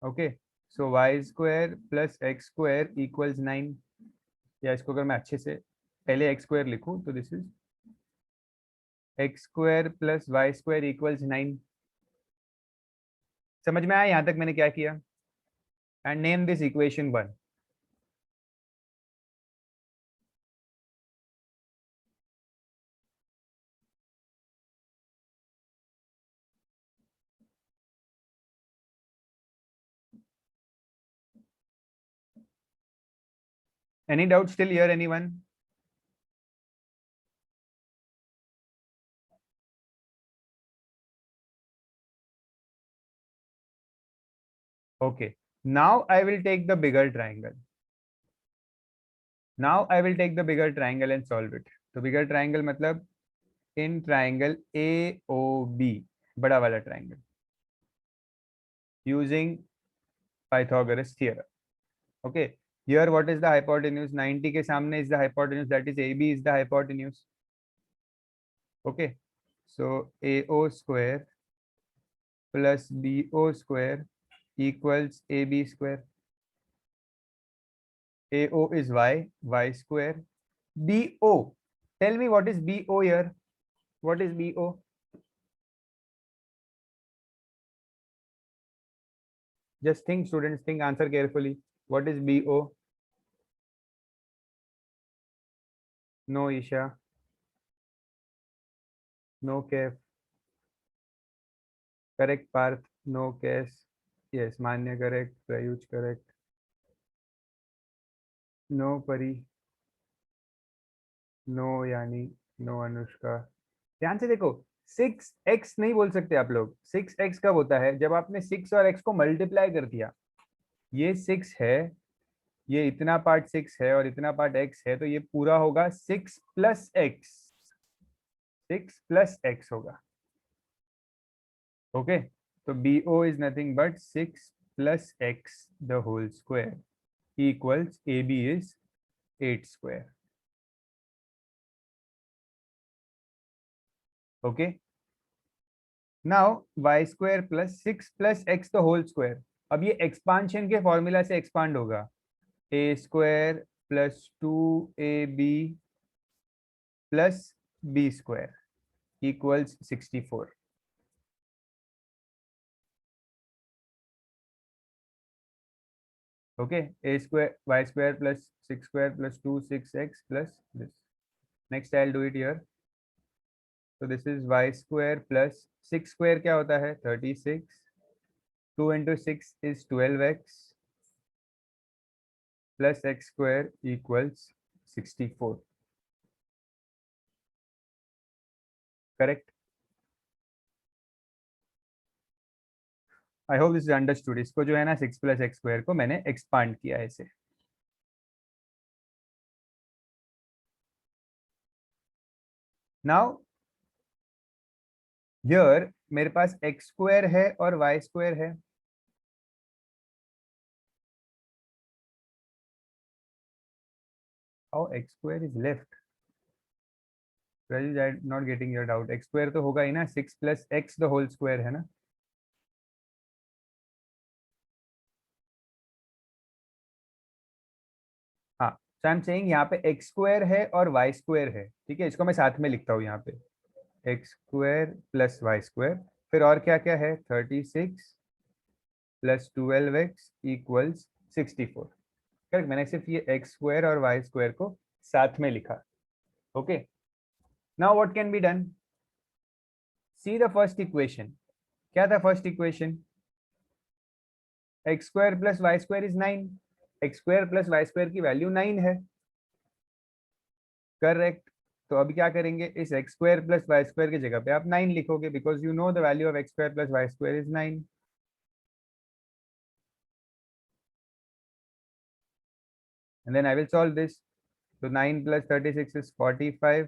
Okay. So y square plus x square equals 9. या इसको अगर मैं अच्छे से पहले x square लिखूं तो this is x square plus y square equals 9. समझ में आया यहाँ तक मैंने क्या किया? And name this equation 1. Any doubt still here, anyone? Okay. Now I will take the bigger triangle. Now I will take the bigger triangle and solve it. तो bigger triangle मतलब in triangle AOB, बड़ा वाला triangle, using Pythagoras theorem. Okay. Here what is the hypotenuse? 90 के सामने is the hypotenuse, that is AB is the hypotenuse. Okay. So AO square plus BO square equals AB square. AO is y square. BO. Tell me what is BO here. What is BO? Just think, students, think, answer carefully. What is BO? No, Isha. No, Kef. Correct, Parth. No, Kes. Yes, Manya correct. Prayuj correct. No, Pari. No, यानी no Anushka. ध्यान से देखो, 6x नहीं बोल सकते आप लोग. 6x कब होता है? जब आपने 6 और x को मल्टीप्लाई कर दिया. ये 6 है, ये इतना पार्ट 6 है और इतना पार्ट x है, तो ये पूरा होगा 6 प्लस x. 6 प्लस x होगा. ओके, तो BO is nothing but 6 plus x the whole square equals AB is 8 square. Okay, now y square plus 6 plus x the whole square. अब ये एक्सपांशन के फॉर्मूला से एक्सपांड होगा. a square plus 2ab plus b square equals 64. okay, a square y square plus 6 square plus 2 6x plus this. Next I'll do it here. So this is y square plus 6 square क्या होता है? 36. 2 into 6 is 12x plus x square equals 64. Correct? I hope this is understood. इसको जो है ना 6 plus x square को मैंने expand किया है इसे. Now here मेरे पास x square है और y square है. How x square is left? I'm not getting your doubt. x square तो होगा ही ना, 6 plus x the whole square है ना. हाँ, so I'm saying यहाँ पे x square है और y square है. ठीक है, इसको मैं साथ में लिखता हूँ यहाँ पे. x square plus y square. फिर और क्या क्या है? 36 plus 12x equals 64. करेक्ट, मैंने सिर्फ ये x square और y square को साथ में लिखा. Okay, now what can be done? See the first equation. क्या था first equation? x square plus y square is 9. x square plus y square की वैल्यू 9 है. करेक्ट. तो अभी क्या करेंगे? इस x square plus y square की जगह पे आप 9 लिखोगे, because you know the value of x square plus y square is 9. And then I will solve this. So 9 plus 36 is 45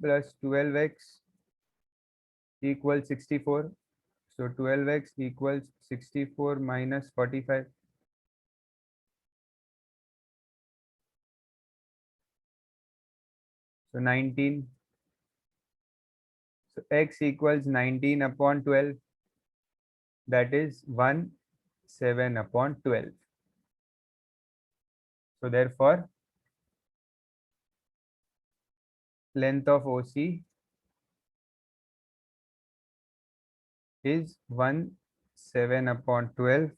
plus 12x equals 64. So 12x equals 64 minus 45. So 19. So x equals 19 upon 12. That is 7 upon 12. So therefore, length of OC is 7 upon 12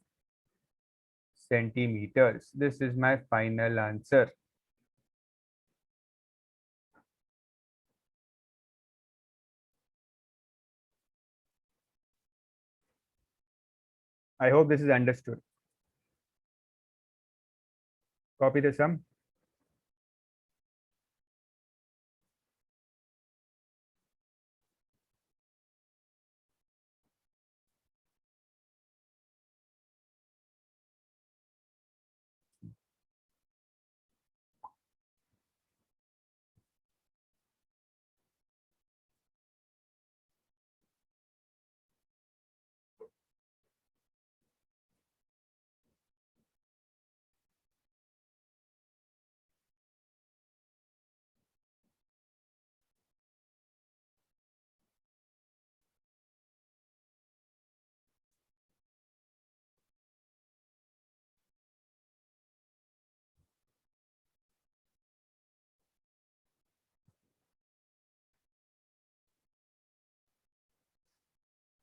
centimeters. This is my final answer. I hope this is understood. Copy the sum.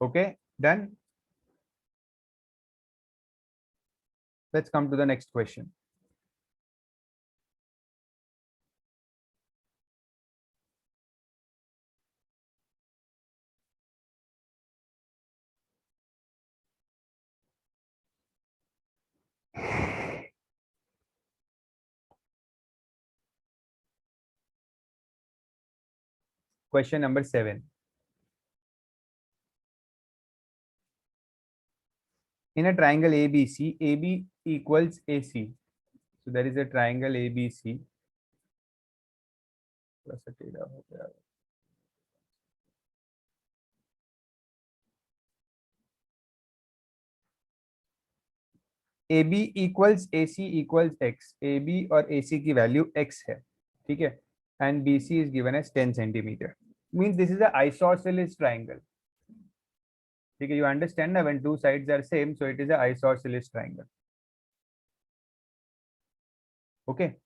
Okay, done. Let's come to the next question. Question number 7. In a triangle ABC, AB equals AC. So there is a triangle ABC. AB equals AC equals X. AB और AC की value X है, ठीक है, and BC is given as 10 centimeter. Means this is a isosceles triangle. ठीक है, you understand ना, when two sides are same, so it is a isosceles triangle. Okay,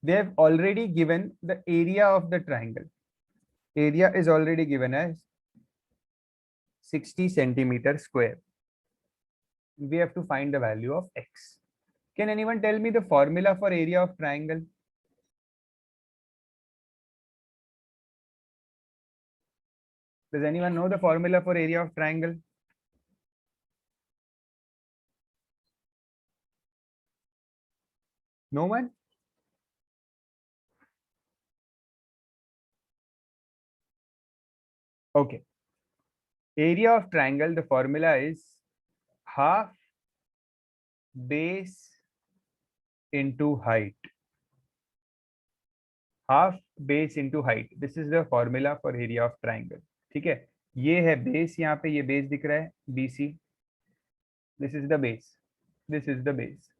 they have already given the area of the triangle. Area is already given as 60 centimeter square. We have to find the value of X. Can anyone tell me the formula for area of triangle? Does anyone know the formula for area of triangle? No one? Okay. Area of triangle, the formula is half base into height. Half base into height. This is the formula for area of triangle. ठीक है, ये है base, यहाँ पे ये base दिख रहा है BC. This is the base. This is the base.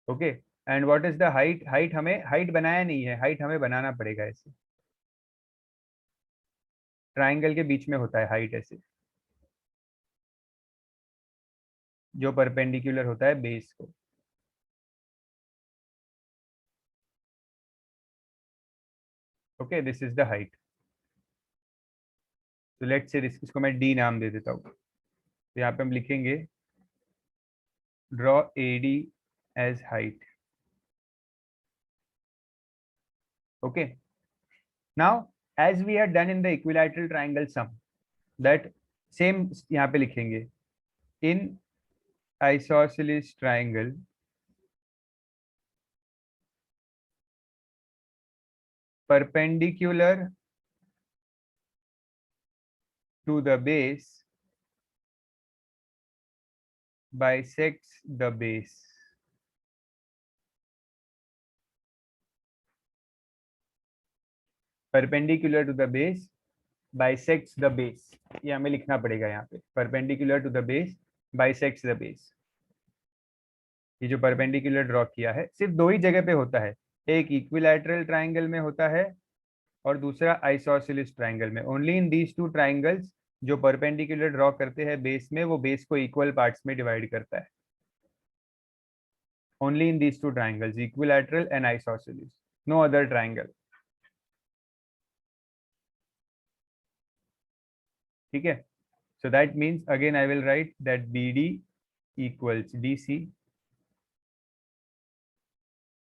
Okay. And what is the height? Height हमें height बनाया नहीं है, height हमें बनाना पड़ेगा ऐसे. ट्राइंगल के बीच में होता है हाइट ऐसे, जो परपेंडिकुलर होता है बेस को. Okay, this is the height. तो लेट्स से इसको मैं डी नाम दे देता हूँ. तो यहाँ पे हम लिखेंगे draw AD as height. Okay, now as we have done in the equilateral triangle some, that same यहाँ पे लिखेंगे इन isosceles triangle perpendicular to the base bisects the base. Perpendicular to the base bisects the base. ये हमें लिखना पड़ेगा यहाँ पे, perpendicular to the base bisects the base. ये जो परपेंडिकुलर ड्रॉ किया है सिर्फ दो ही जगह पे होता है, एक इक्विलैटरल ट्राइंगल में होता है और दूसरा आइसोसेलेस ट्राइंगल में. Only in these two triangles जो परपेंडिकुलर ड्रॉ करते हैं बेस में, वो बेस को इक्वल पार्ट्स में डिवाइड करता है. Only in these two triangles, equilateral and isosceles, no other triangle. ठीक है, so that means again I will write that BD equals DC,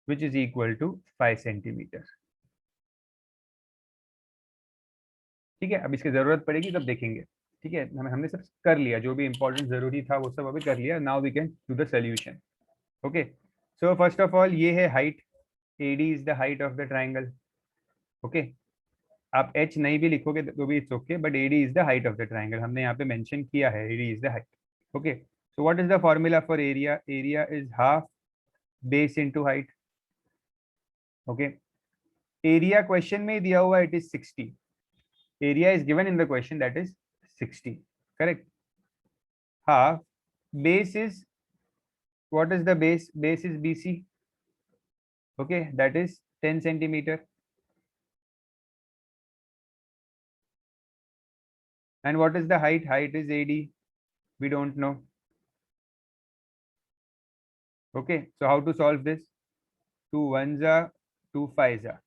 which is equal to 5 centimeter. ठीक है, अब इसकी जरूरत पड़ेगी तब देखेंगे. ठीक है, हमने सब कर लिया, जो भी इंपॉर्टेंट जरूरी था वो सब अभी कर लिया. Now we can do the solution. Okay, so first of all ये है height. AD is the height of the triangle. Okay, आप H नहीं भी लिखोगे तो भी it's okay, but AD is the height of the triangle. हमने यहाँ पे मेंशन किया है AD is the height. Okay, so what is the formula for area? Area is half base into height. Okay, area question में दिया हुआ it is 60. area is given in the question, that is 60, correct. Half base is, what is the base? Base is BC. Okay, that is 10 centimeter. And what is the height? Height is AD, we don't know. Okay, so how to solve this? 2 1s are 2 5s are,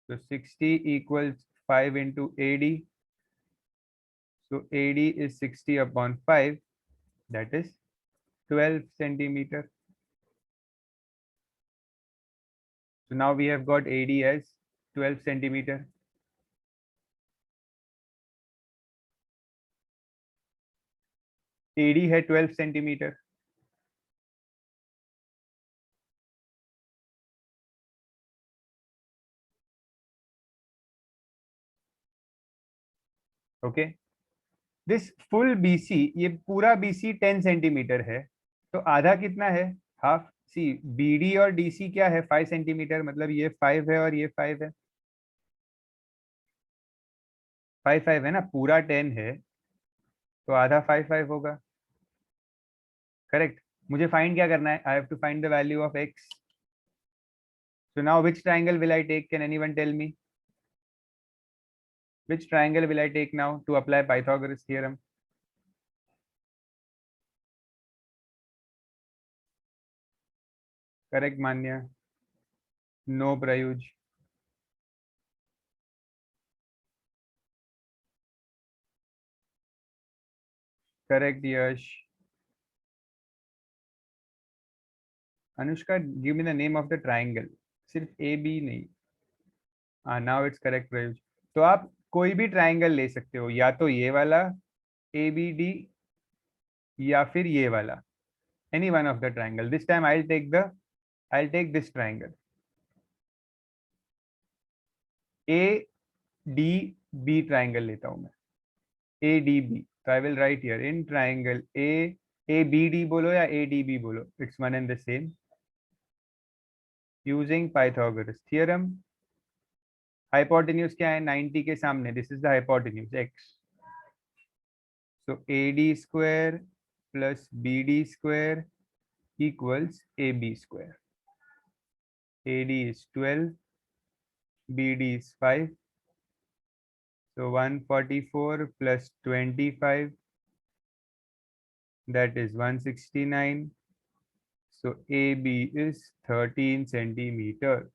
so 60 equals 5 into AD, So AD is 60 upon 5, that is 12 centimeter. So now we have got AD as 12 centimeter. AD है 12 centimeter. Okay. This full BC, ये पूरा BC 10 centimetre है, तो आधा कितना है, half. सी BD और DC क्या है, 5 सेंटीमीटर, मतलब ये 5 है और ये 5 है, 5 है ना, पूरा 10 है तो आधा 5 होगा. करेक्ट. मुझे फाइंड क्या करना है, I have to find the value of x. So now which triangle will I take, can anyone tell me? Which triangle will I take now to apply Pythagoras theorem? Correct, Manya. No, Prayuj. Correct, Yash. Anushka, give me the name of the triangle. सिर्फ AB नहीं. Now it's correct, Prayuj. तो आप कोई भी triangle ले सकते हो, या तो ये वाला ABD या फिर ये वाला, any one of the triangle. This time I'll take this triangle. ADB triangle लेता हूँ मैं. ADB. So I will write here in triangle ABD बोलो या ADB बोलो, it's one and the same. Using Pythagoras theorem. Hypotenuse क्या है, 90 के सामने, this is the hypotenuse x. So AD square plus BD square equals AB square. AD is 12, BD is 5. So 144 plus 25, that is 169. So AB is 13 centimeter.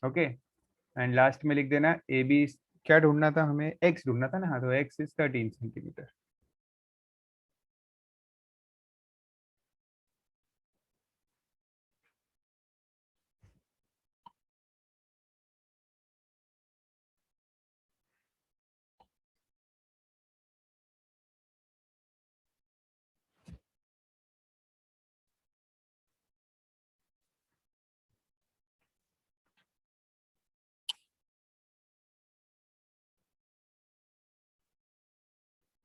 Okay. And last में लिख देना AB क्या ढूंढना था हमें, x ढूंढना था ना, हाँ, तो x is 13 centimetre.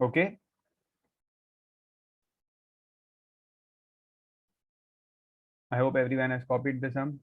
Okay. I hope everyone has copied the sum.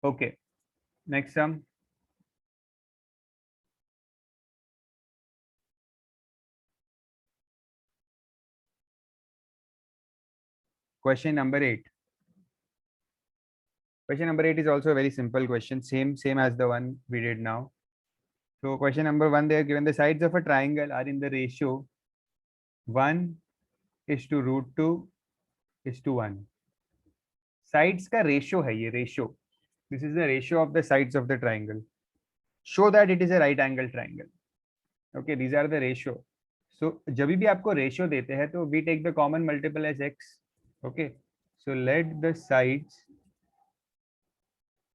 Okay. Next sum. Question number 8. Question number 8 is also a very simple question, same as the one we did now. So question number 1, they are given the sides of a triangle are in the ratio 1 is to root 2 is to 1. Sides का ratio है ये, ratio. This is the ratio of the sides of the triangle. Show that it is a right angle triangle. Okay, these are the ratio. So जब भी आपको ratio देते हैं तो we take the common multiple as x. Okay, So let the sides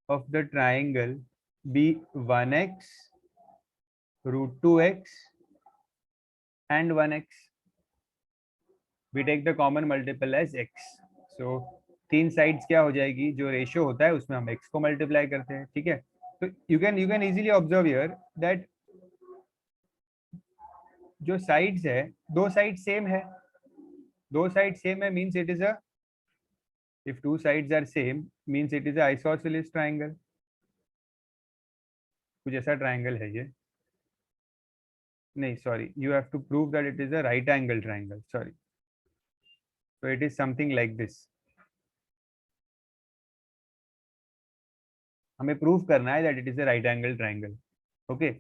of the triangle be 1x, root 2x and 1x. We take the common multiple as x. So तीन sides क्या हो जाएगी, जो ratio होता है उसमें हम x को मल्टीप्लाई करते हैं, ठीक है. तो you can easily observe here that जो साइड्स है, दो साइड सेम है, दो साइड सेम है means it is a, if two sides are same means it is a isosceles triangle. कुछ ऐसा ट्रायंगल है ये, नहीं sorry, you have to prove that it is a right angle triangle, sorry. So it is something like this. हमें prove करना है that it is a right angle triangle. Okay.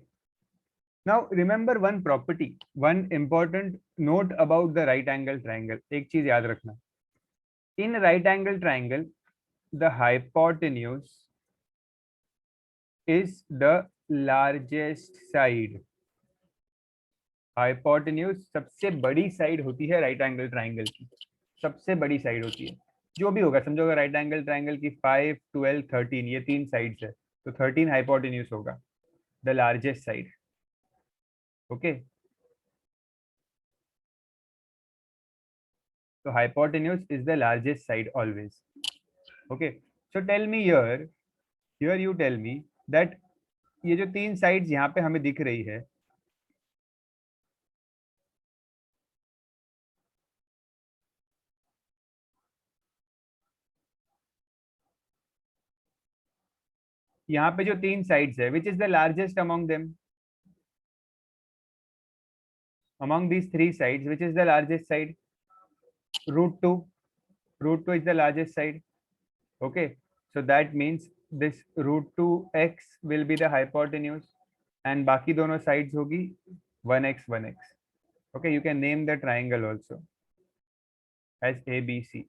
Now remember one property, one important note about the right angle triangle. एक चीज याद रखना. In right angle triangle, the hypotenuse is the largest side. Hypotenuse सबसे बड़ी side होती है right angle triangle की, सबसे बड़ी साइड होती है. जो भी होगा समझो, अगर राइट एंगल ट्राइंगल की 5, 12, 13 ये तीन साइड्स है तो 13 हाइपोटेन्यूज होगा, द लार्जेस्ट साइड. ओके, तो hypotenuse is the largest side always. Okay, so tell me here you tell me that ये जो तीन साइड्स यहाँ पे हमें दिख रही है, यहाँ पे जो तीन साइड्स है, which is the largest among them, among these three sides which is the largest side? Root 2. Root 2 is the largest side. Okay, so that means this root 2x will be the hypotenuse and बाकी दोनों sides होगी 1x 1x. Okay, you can name the triangle also as ABC.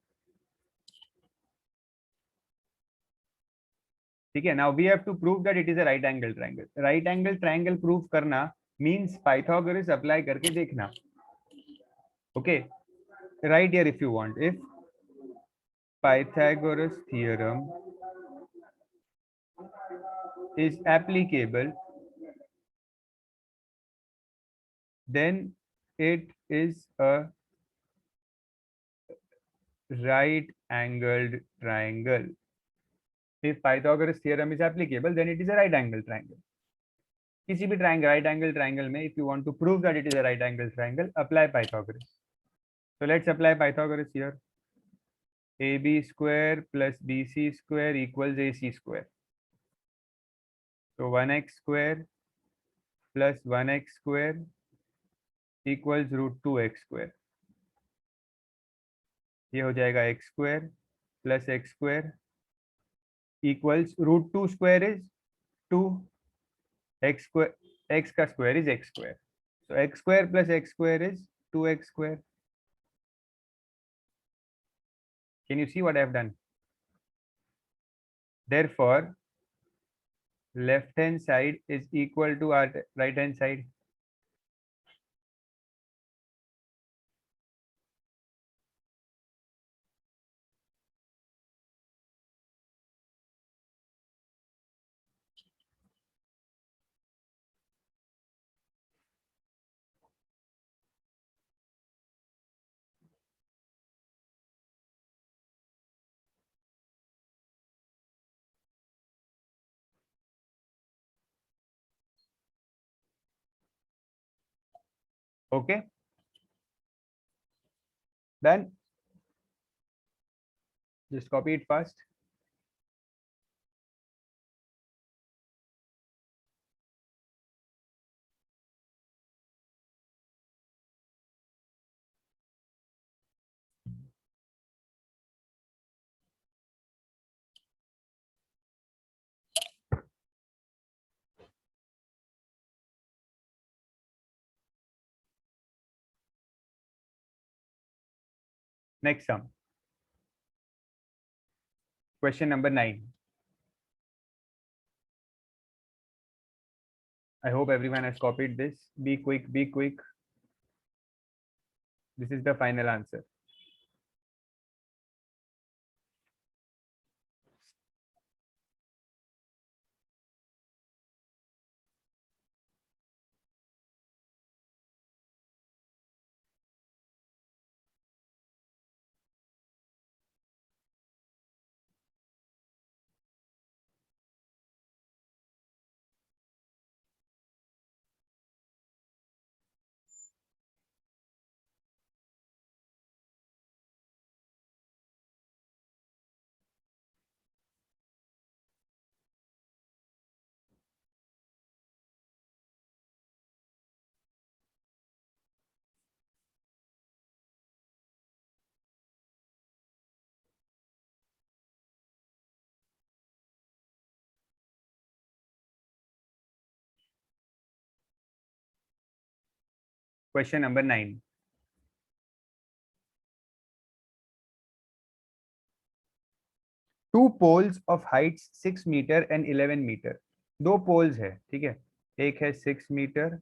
ठीक है, now we have to prove that it is a right angle triangle. Right angle triangle prove करना means Pythagoras apply करके देखना. Okay, right here if you want, if Pythagoras theorem is applicable, then it is a right angled triangle. If Pythagoras theorem is applicable, then it is a right angle triangle. किसी भी triangle, right angle triangle में, if you want to prove that it is a right angle triangle, apply Pythagoras. So let's apply Pythagoras here. AB square plus BC square equals AC square. So 1x square plus 1x square equals root 2x square. ये हो जाएगा x square plus x square equals root 2 square is 2, x square, x का square is x square. So x square plus x square is 2x square. Can you see what I have done? Therefore, left hand side is equal to our right hand side. Okay, then just copy it fast. Next sum. Question number 9. I hope everyone has copied this. Be quick, be quick. This is the final answer. Question number 9. Two poles of heights 6 meter and 11 meter. दो poles है, ठीक है, एक है 6 metre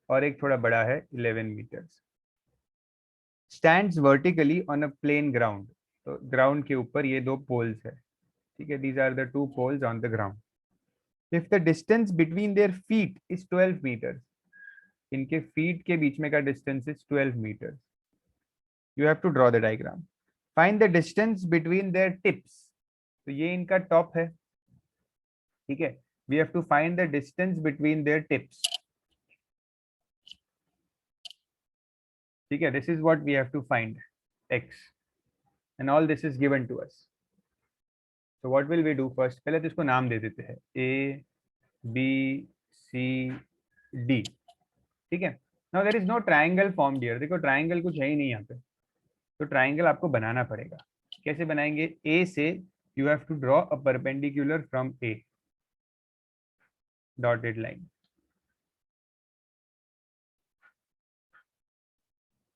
और एक थोड़ा बड़ा है 11 meters. Stands vertically on a plane ground. तो ग्राउंड के ऊपर ये दो पोल्स है, ठीक है. These are the two poles on the ground. If the distance between their feet is 12 meter. इनके फीट के बीच में का distance is 12 meter. You have to draw the diagram. Find the distance between their tips. तो ये इनका top है, ठीक है. We have to find the distance between their tips, ठीक है. This is what we have to find, x, and all this is given to us. So what will we do first? पहले तो इसको नाम दे देते हैं a b c d, ठीक है. Now there is no triangle formed here. देखो triangle कुछ है ही नहीं यहाँ पे, तो ट्राइंगल आपको बनाना पड़ेगा. कैसे बनाएंगे? a से you have to draw a perpendicular from a, dotted line.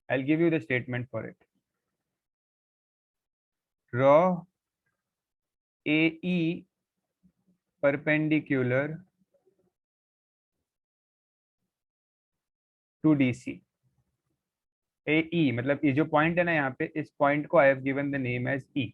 I'll give you the statement for it. Draw AE perpendicular to DC. AE मतलब ये जो पॉइंट है ना यहाँ पे, इस पॉइंट को I have given the name as E.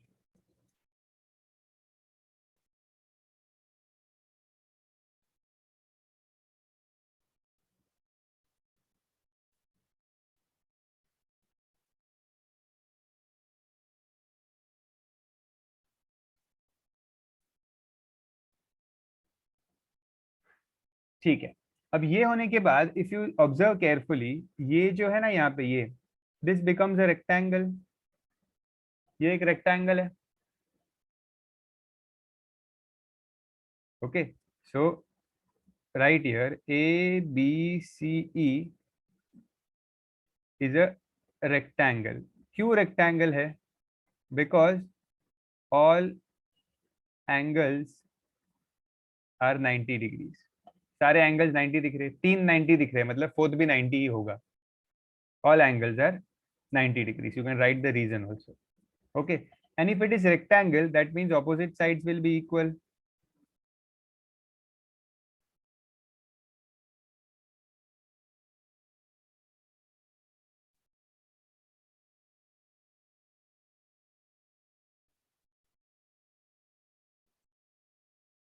ठीक है. अब ये होने के बाद इफ यू ऑब्जर्व केयरफुली, ये जो है ना यहाँ पे, ये दिस बिकम्स अ रेक्टेंगल. ये एक रेक्टेंगल है. Okay, so right here ABCE is a rectangle. क्यों रेक्टेंगल है? Because all angles are 90 degrees. सारे एंगल्स 90 दिख रहे, 3 90 दिख रहे, मतलब फोर्थ भी 90 ही होगा. All angles are 90 degrees. You can write the reason also. Okay, and if it is rectangle, that means opposite sides will be equal.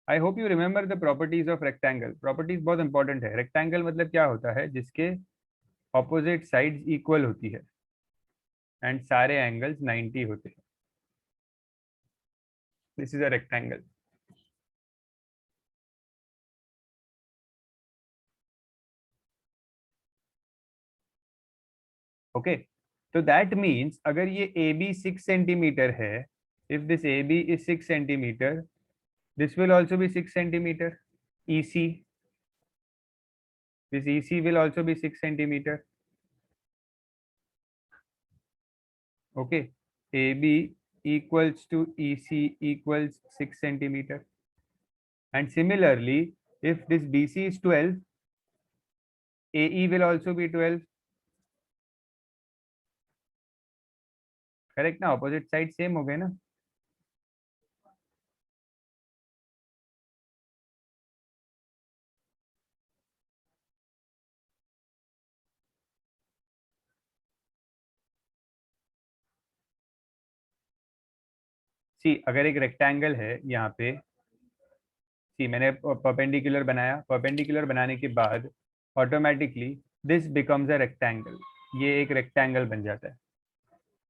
I hope you remember the properties of rectangle. Properties बहुत important है. Rectangle मतलब क्या होता है? जिसके opposite sides equal होती है and सारे angles 90 होते हैं. This is a rectangle. Okay, so that means अगर ये AB 6 centimeter है, if this AB is 6 centimeter, this will also be 6 centimeter. EC, this EC will also be 6 centimeter. Okay, AB equals to EC equals 6 centimeter. And similarly, if this BC is 12, AE will also be 12. Correct ना? Opposite side same हो गए ना? सी अगर एक rectangle है यहाँ पे, सी मैंने परपेंडिकुलर बनाया, परपेंडिकुलर बनाने के बाद automatically this becomes a rectangle. ये एक रेक्टेंगल बन जाता है,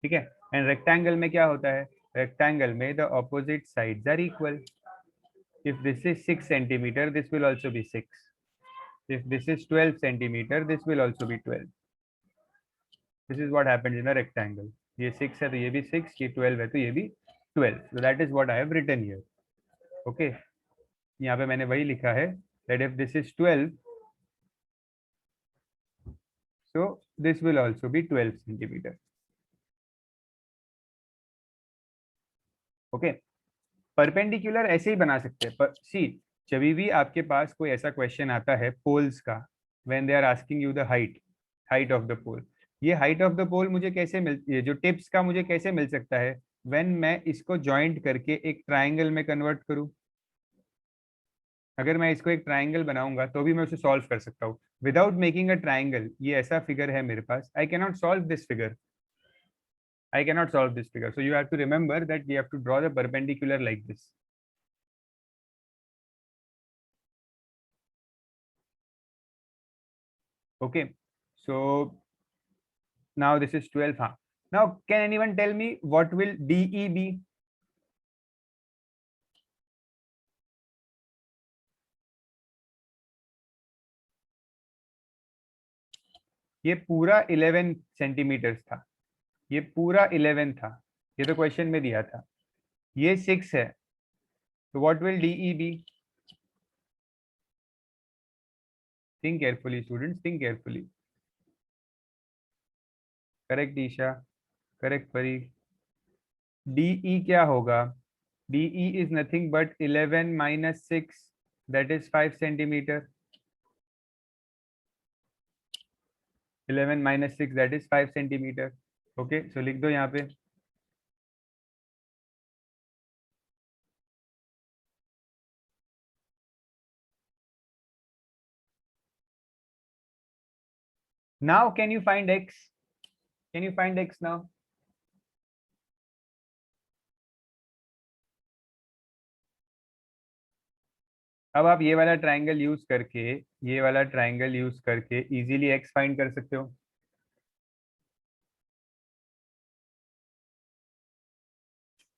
ठीक है. एंड रेक्टेंगल में क्या होता है? रेक्टेंगल में the opposite sides are equal. If this is 6 centimeter, this will also be 6. If this is 12 centimeter, this will also be 12. This is what happens in a rectangle. ये 6 है तो ये भी 6, ये 12 है तो ये भी 12. So that is what I have written here. Okay, यहाँ पे मैंने वही लिखा है that if this is 12, so this will also be 12 centimeter. Okay, perpendicular ऐसे ही बना सकते हैं. सी जब भी आपके पास कोई ऐसा क्वेश्चन आता है पोल्स का, when they are asking you the height, height of the pole. ये हाइट ऑफ द पोल मुझे कैसे मिल, ये जो टिप्स का मुझे कैसे मिल सकता है, व्हेन मैं इसको जॉइंट करके एक ट्राइंगल में कन्वर्ट करूं। अगर मैं इसको एक ट्राइंगल बनाऊंगा तो भी मैं उसे सॉल्व कर सकता हूँ विदाउट मेकिंग अ ट्राइंगल। ये ऐसा फिगर है मेरे पास, I can not solve this figure, I cannot solve this figure. So you have to remember that we have to draw the perpendicular like this. Okay. So now this is 12. Huh? Now can anyone tell me what will DE be? ये पूरा 11 centimetre था, ये पूरा 11 था, ये तो question में दिया था। ये 6 है, तो what will DE be? Think carefully students, think carefully. Correct Isha, correct परी। DE क्या होगा? DE is nothing but 11 minus 6, that is 5 centimeter. 11 minus 6, that is 5 centimeter. Okay, so लिख दो यहाँ पे। Now can you find x? Can you find x now? अब आप ये वाला ट्राइंगल यूज करके, ये वाला ट्राइंगल यूज करके इजीली x फाइंड कर सकते हो।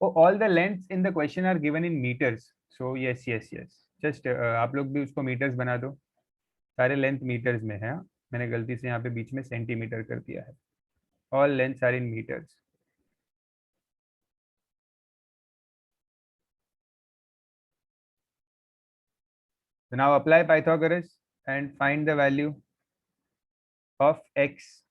Oh, all the lengths in the question are given in meters. So yes, yes, yes. Just आप लोग भी उसको meters बना दो। सारे लेंथ meters में है। मैंने गलती से यहाँ पे बीच में सेंटीमीटर कर दिया है। All lengths are in meters. So now apply Pythagoras and find the value of x.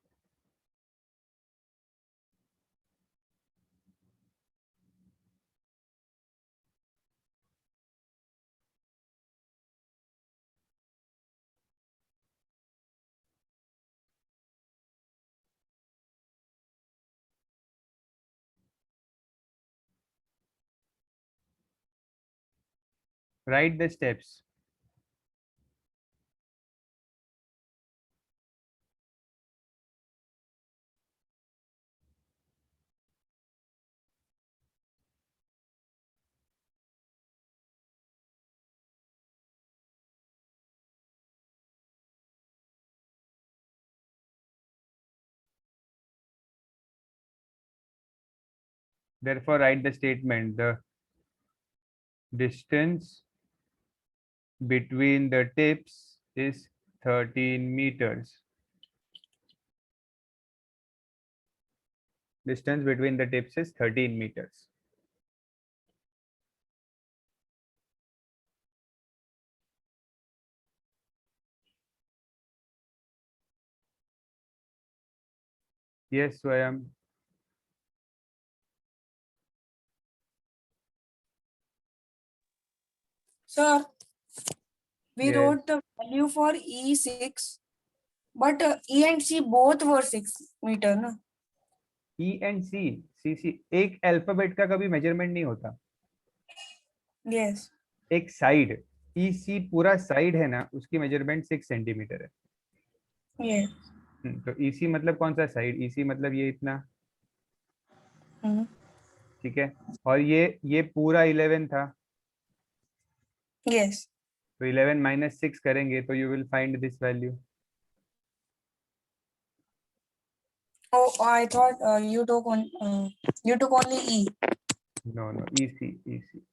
Write the steps. Therefore, write the statement. The distance between the tips is 13 meters. Distance between the tips is 13 meters. Yes, Swayam.
Sir, we
Yes.
wrote the value for E6, but E and C both were 6 meter, na?
E and C, CC एक alphabet का कभी measurement नहीं होता।
Yes.
एक side EC पूरा side है ना, उसकी मेजरमेंट 6 सेंटीमीटर है।
Yes.
तो EC मतलब कौन सा साइड? EC मतलब ये इतना, ठीक है। और ये पूरा 11 था,
Yes.
तो 11 माइनस 6 करेंगे तो you will find this value.
Oh, I thought you took only E.
No no, EC EC।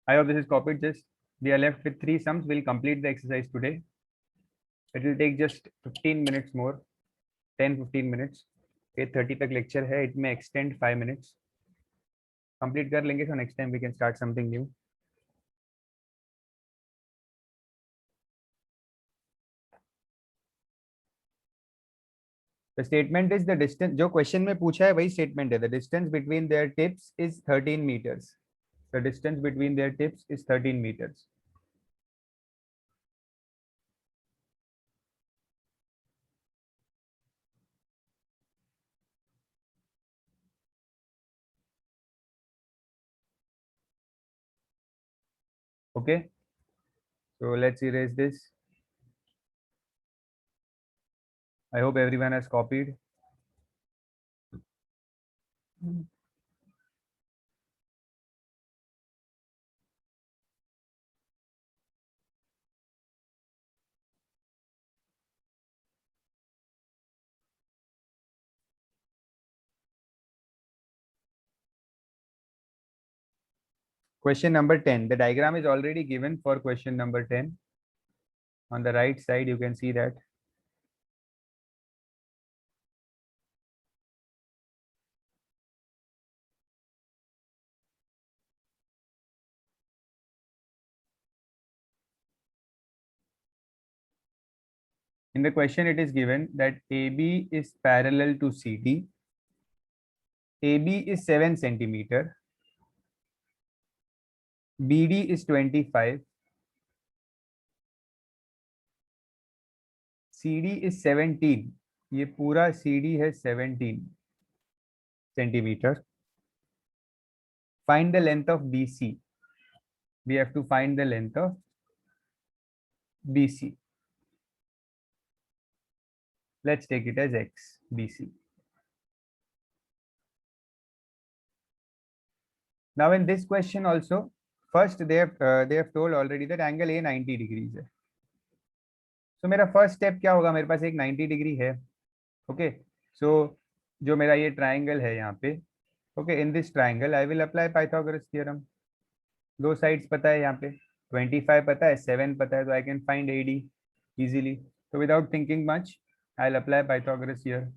I hope this is copied. Just we are left with 3 sums. We'll complete the exercise today. It will take just 15 minutes more, 10-15 minutes. 8:30 तक lecture है, it may extend 5 minutes. Complete कर लेंगे, so next time we can start something new. The statement is the distance, जो question में पूछा है वही statement है. The distance between their tips is 13 meters. The distance between their tips is 13 meters. Okay, so let's erase this. I hope everyone has copied. Question number 10. The diagram is already given for question number 10. On the right side, you can see that. In the question, it is given that AB is parallel to CD. AB is 7 centimeter. BD is 25. CD is 17. ये पूरा CD है 17 centimeter. Find the length of BC. We have to find the length of BC. Let's take it as X, BC. Now in this question also, first they have told already that angle A 90 degrees है. So मेरा first step क्या होगा, मेरे पास एक 90 degree है. Okay, so जो मेरा ये triangle है यहाँ पे, okay, in this triangle I will apply Pythagoras theorem. दो sides पता है यहाँ पे, 25 पता है, 7 पता है, तो I can find AD easily. So without thinking much, I'll apply Pythagoras here.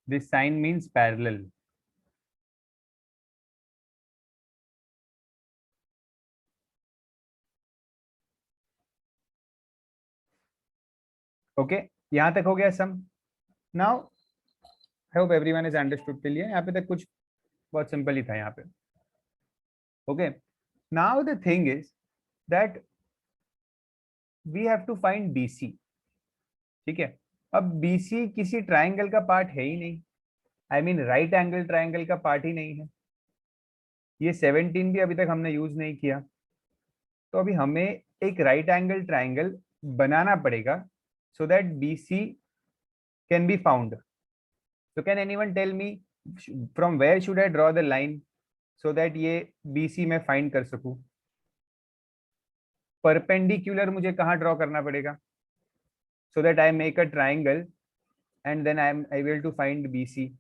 This sign means parallel. Okay, यहाँ तक हो गया सम. Now I hope everyone is understood till here. यहाँ पे तक कुछ बहुत सिंपल ही था यहाँ पे. Okay, now the thing is that we have to find BC. ठीक है, अब BC किसी ट्राइंगल का पार्ट है ही नहीं. I mean right angle triangle का पार्ट ही नहीं है. ये 17 भी अभी तक हमने यूज नहीं किया. तो अभी हमें एक राइट एंगल ट्राइंगल बनाना पड़ेगा so that BC can be found. So can anyone tell me from where should I draw the line so that ये BC में find कर सकूं? Perpendicular मुझे कहाँ draw करना पड़ेगा so that I make a triangle and then I am able to find BC.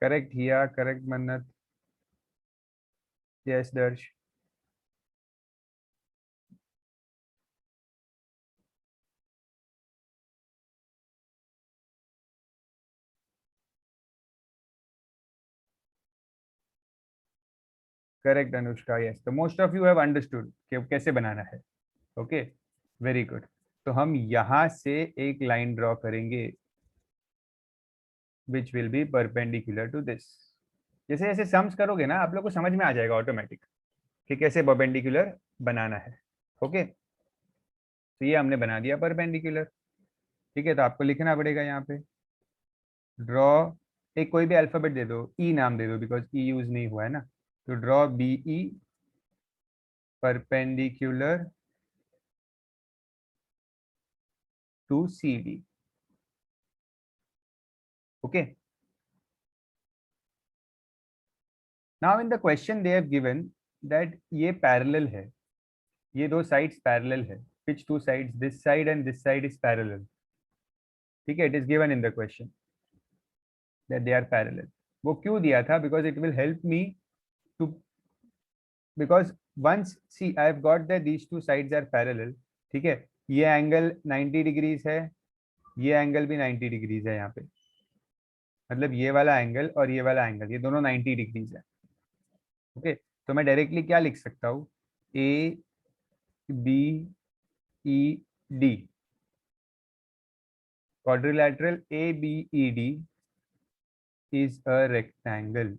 Correct Hiya, correct Mannat. Yes, Darsh. Correct Anushka, yes, तो most of you have understood कि कैसे बनाना है. Okay, very good. तो हम यहां से एक लाइन ड्रॉ करेंगे which will be perpendicular to this. जैसे जैसे सम्स करोगे ना आप लोग को समझ में आ जाएगा ऑटोमेटिक कि कैसे परपेंडिकुलर बनाना है. ओके, तो ये हमने बना दिया परपेंडिकुलर. ठीक है, तो आपको लिखना पड़ेगा यहाँ पे ड्रॉ, एक कोई भी अल्फाबेट दे दो, ई नाम दे दो बिकॉज ई यूज नहीं हुआ है ना. तो draw B E perpendicular to C D. Okay, now in the question they have given that ये पैरेलल है, ये दो साइड्स पैरेलल है. which two sides, this side and this side is parallel. ठीक है, it is given in the question that they are parallel. वो क्यों दिया था? because it will help me to, because once see I have got that these two sides are parallel. ठीक है, ये angle 90 degrees है, ये एंगल भी 90 डिग्रीज है यहाँ पे, मतलब ये वाला एंगल और ये वाला एंगल ये दोनों 90 डिग्रीज है. ओके, तो मैं डायरेक्टली क्या लिख सकता हूँ, A B E D, quadrilateral ABED is a rectangle.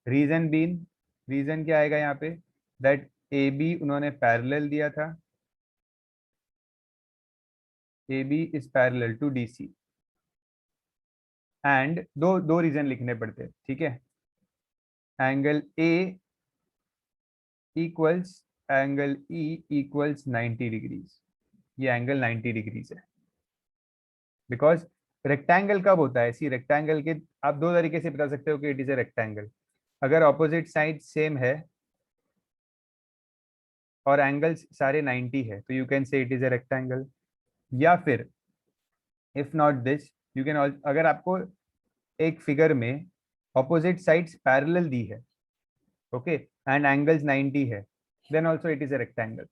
Reason being, reason क्या आएगा यहाँ पे, दैट ए बी उन्होंने पैरेलल दिया था, A B is parallel to D C. And दो दो रीजन लिखने पड़ते हैं. ठीक है, angle A equals angle E equals 90 degrees. ये एंगल 90 डिग्रीज है बिकॉज रेक्टेंगल कब होता है, सी रेक्टेंगल के आप दो तरीके से बता सकते हो कि इट इज ए रेक्टेंगल. अगर ऑपोजिट साइड सेम है और एंगल्स सारे 90 है तो you can say it is a rectangle. या फिर if not this you can, अगर आपको एक फिगर में ऑपोजिट साइड्स पैरेलल दी है, ओके, एंड एंगल्स 90 है, then also it is a rectangle.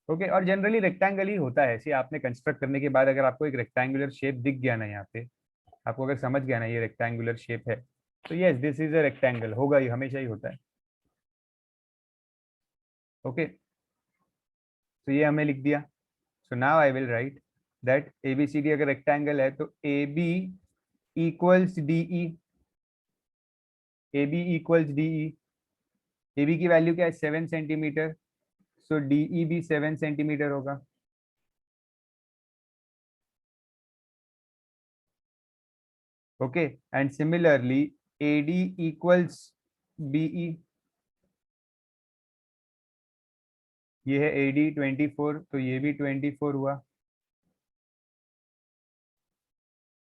Okay, और जनरली रेक्टेंगल ही होता है. सी आपने कंस्ट्रक्ट करने के बाद अगर आपको एक रेक्टेंगुलर शेप दिख गया ना यहाँ पे, आपको अगर समझ गया ना ये रेक्टेंगुलर शेप है, तो yes this is a rectangle, होगा ही, हमेशा ही होता है. ओके, तो ये हमें लिख दिया. So now I will write that A B C D अगर रेक्टेंगल है तो A B equals D E, A B equals D E. A B की वैल्यू क्या है, 7 सेंटीमीटर, सो डी ई भी 7 सेंटीमीटर होगा. Okay, and similarly A D equals B E, ये है ए डी 24 तो ये भी 24 हुआ.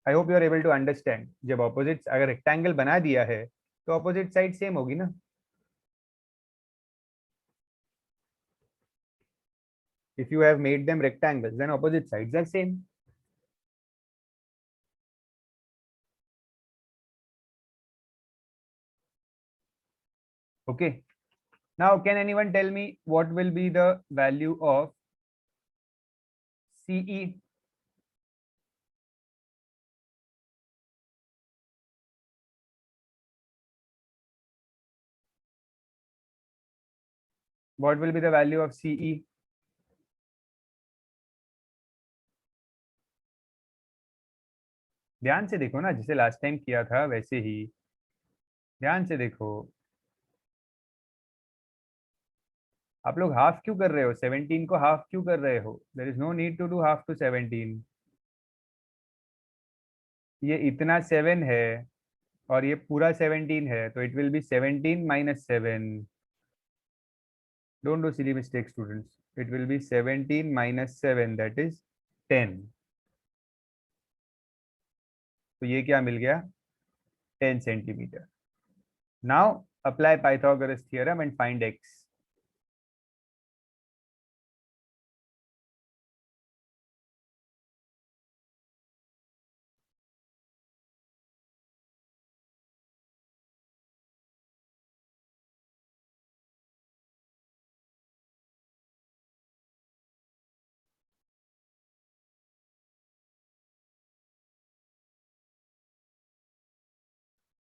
I hope you are able to understand. जब ऑपोजिट अगर रेक्टेंगल बना दिया है तो ऑपोजिट साइड सेम होगी ना. if you have made them rectangles then opposite sides are same. Okay, now can anyone tell me what will be the value of CE? What will be the value of CE? ध्यान से देखो ना, जिसे last time किया था वैसे ही ध्यान से देखो. आप लोग हाफ क्यों कर रहे हो, 17 को हाफ क्यों कर रहे हो? There is no need to do half to 17. ये इतना 7 है और ये पूरा 17 है तो it will be 17 minus 7. Don't do silly mistake students. It will be 17 minus 7 that is 10. तो ये क्या मिल गया, 10 centimetre. Now apply Pythagoras theorem and find x.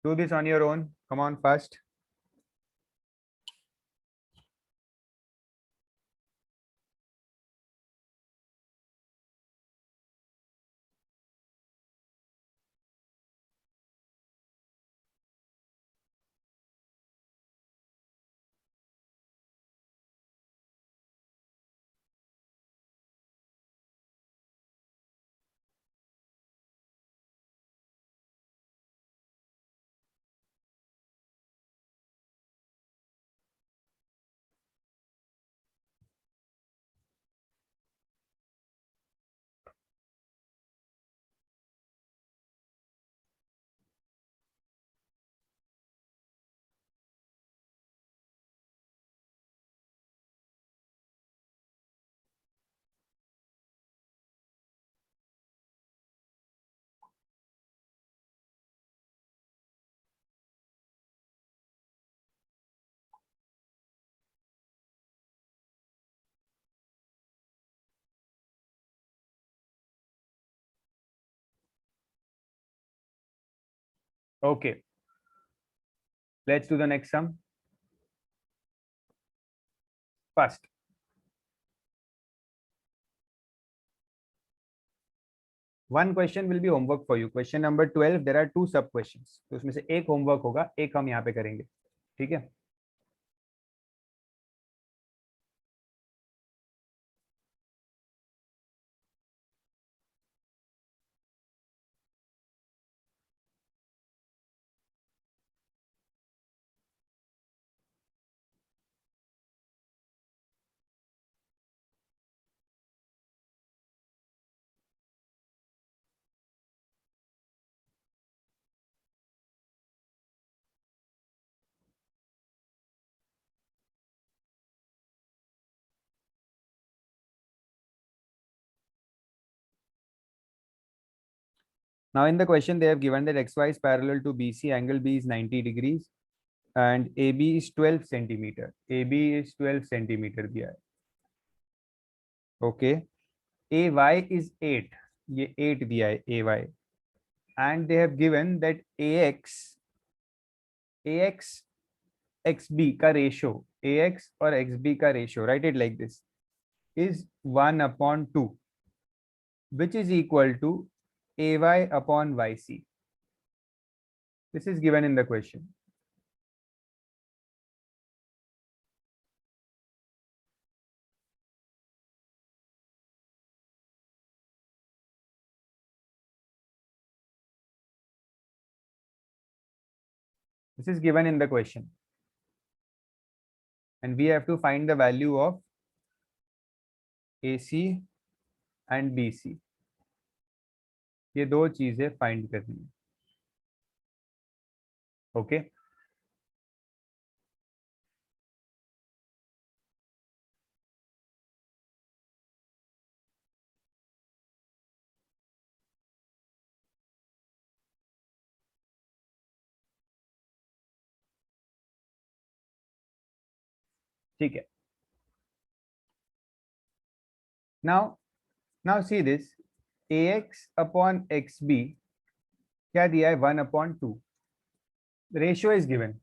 Do this on your own. Come on, fast. Okay. Let's do the next sum. First. One question will be homework for you. Question number 12. There are 2 sub questions. तो उसमें से एक homework होगा, एक हम यहाँ पे करेंगे. ठीक है. Now in the question they have given that XY is parallel to BC, angle B is 90 degrees and AB is 12 centimeter. AB is 12 centimeter दिया है. Okay. AY is 8. ये 8 दिया है AY. And they have given that AX XB का ratio, AX और XB का ratio, write it like this, is 1/2, which is equal to AY upon YC. This is given in the question. This is given in the question. And we have to find the value of AC and BC. ये दो चीजें find करनी है. Okay. ठीक है. Now see this. AX upon XB क्या दिया है? 1/2. Ratio is given.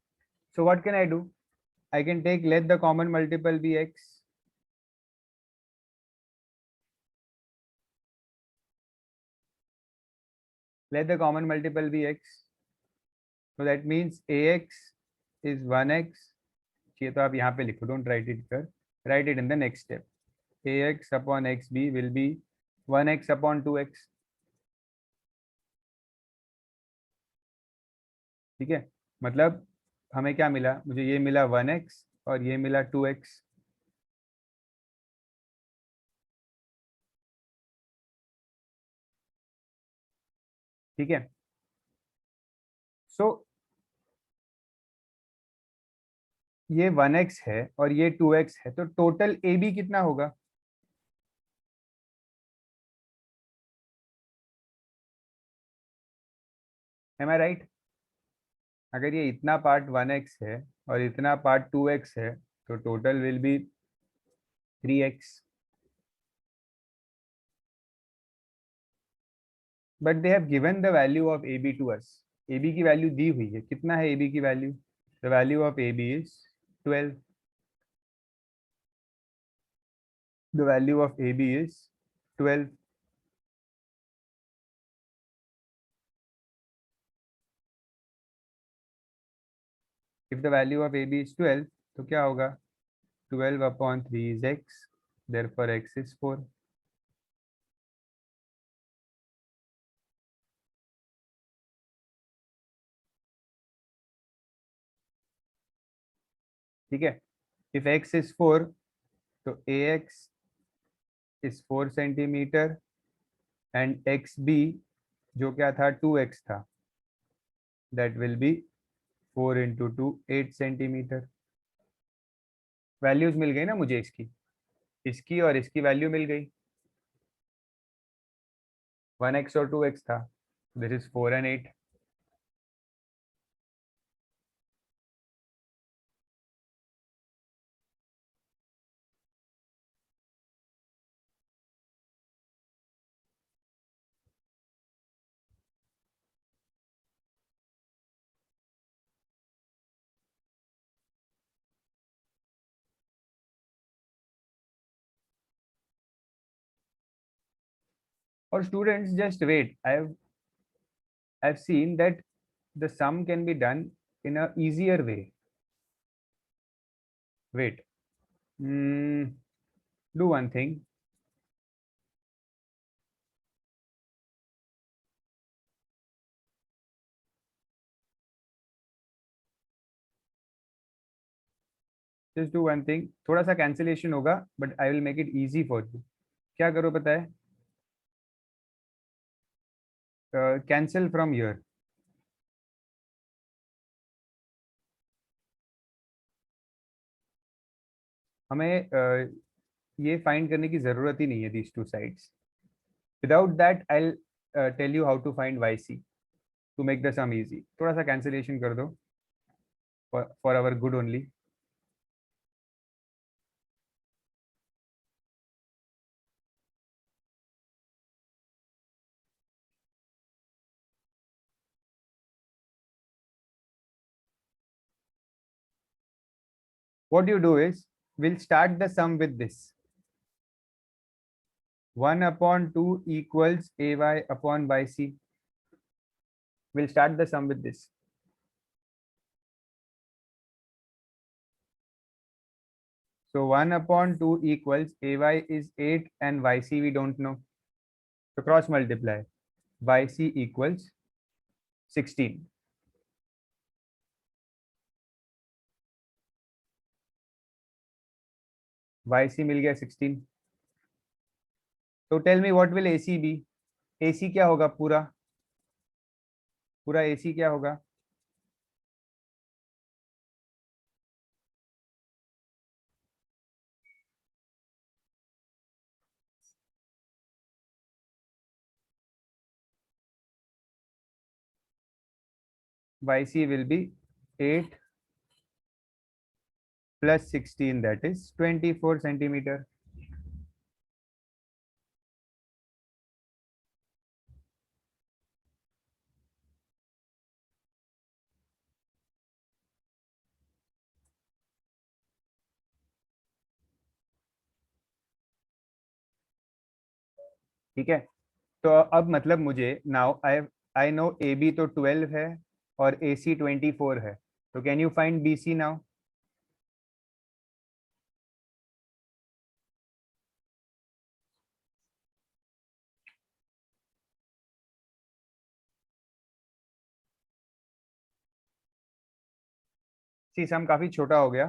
So what can I do? I can take, let the common multiple be X. Let the common multiple be X. So that means AX is 1X. ये तो आप यहाँ पे लिखो, don't write it here. Write it in the next step. AX upon XB will be 1X upon 2X. ठीक है. मतलब हमें क्या मिला? मुझे ये मिला 1X और ये मिला 2X. ठीक है. सो ये 1X है और ये 2X है, तो टोटल AB कितना होगा? Am I right? अगर ये इतना पार्ट 1X है और इतना पार्ट 2X है तो total will be 3X. But they have given the value of AB to us. A B की वैल्यू दी हुई है, कितना है ए बी की value? The value of A B is 12. The value of A B is 12. If the value of A B is 12, तो क्या होगा? 12/3 is x, therefore x is 4. ठीक है, if x is 4, तो ax is 4 centimetre and xb जो क्या था 2x था, that will be 4 into 2 8 centimetre. Values मिल गई ना मुझे, इसकी और इसकी वैल्यू मिल गई. 1x और 2x था, दिस इज 4 and 8. और students just wait, I've seen that the sum can be done in a easier way. Wait, do one thing. Just do one thing. थोड़ा सा cancellation होगा, but I will make it easy for you. क्या करो पता है? Cancel from here. हमें ये find करने की जरूरत ही नहीं है these two sides. Without that, I'll tell you how to find yc to make the sum easy. थोड़ा सा cancellation कर दो for our good only. What you do is, we'll start the sum with this. 1/2 equals ay upon yc. We'll start the sum with this. So 1/2 equals ay is 8 and yc we don't know. So cross multiply. Yc equals 16. Yc मिल गया 16. So tell me what will AC be? AC क्या होगा? पूरा AC क्या होगा? YC will be 8 plus 16, that is 24 centimeter. ठीक है, तो अब मतलब मुझे now I know A B तो 12 है और ए सी 24 है, तो can you find B C now? See सम काफी छोटा हो गया.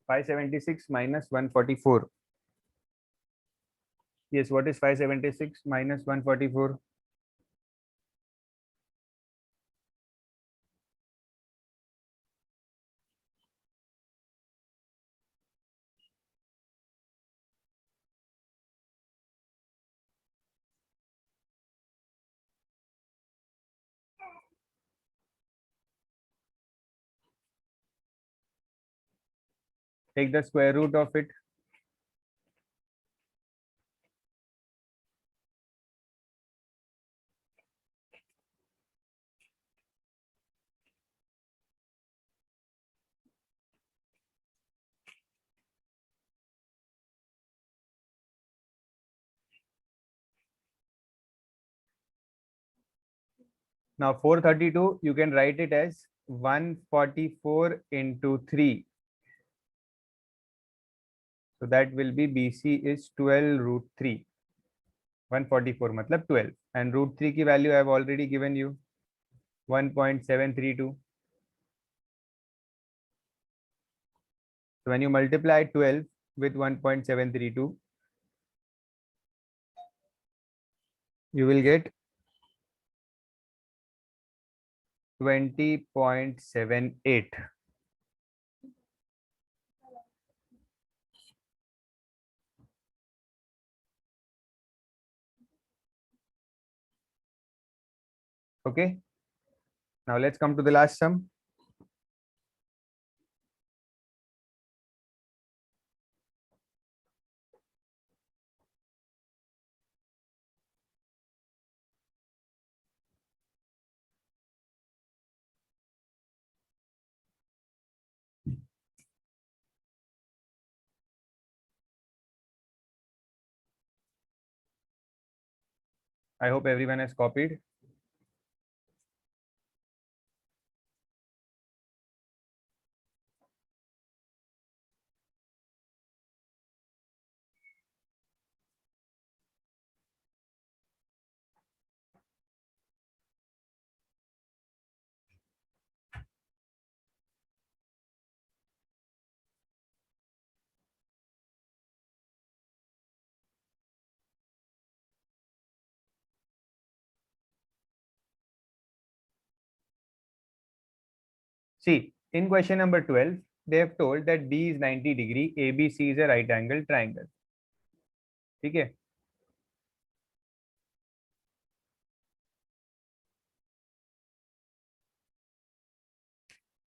-576 -144. Yes, what is 576 -144? take the square root of it. Now 432, you can write it as 144 into 3. So that will be BC is 12 root 3. 144 matlab 12. And root 3 ki value I have already given you. 1.732. So when you multiply 12 with 1.732, you will get 20.78. Okay. Now let's come to the last sum. I hope everyone has copied. See, in question number 12, they have told that B is 90 degree, ABC is a right angle triangle. Okay.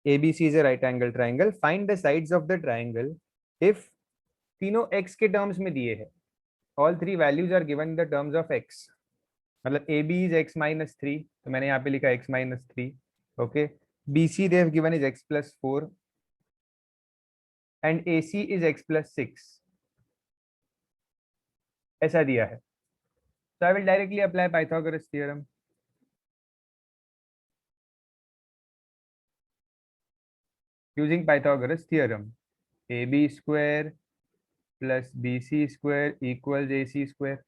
ABC is a right angle triangle. Find the sides of the triangle if तीनों x के terms में दिए है. All three values are given in the terms of x. मतलब AB is x minus 3, तो मैंने यहाँ पे लिखा x minus 3. Okay. BC they have given is x plus 4 and AC is x plus 6. ऐसा दिया है. So I will directly apply Pythagoras theorem. Using Pythagoras theorem, AB square plus BC square equals AC square.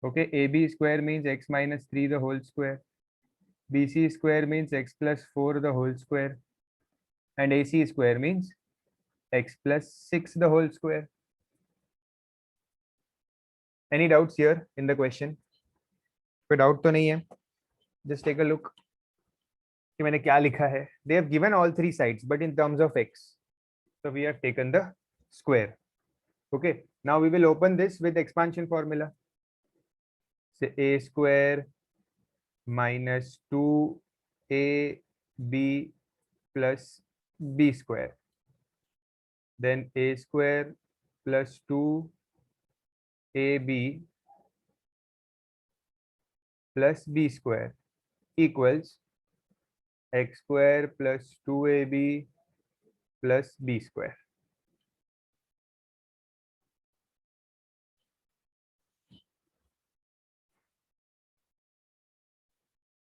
Okay, AB square means x minus 3 the whole square. BC square means x plus 4 the whole square. And AC square means x plus 6 the whole square. Any doubts here in the question? कोई doubt तो नहीं है? Just take a look. कि मैंने क्या लिखा है? They have given all three sides, but in terms of x. So we have taken the square. Okay. Now we will open this with expansion formula. Say a square minus 2ab plus b square. Then a square plus 2ab plus b square equals x square plus 2ab plus b square.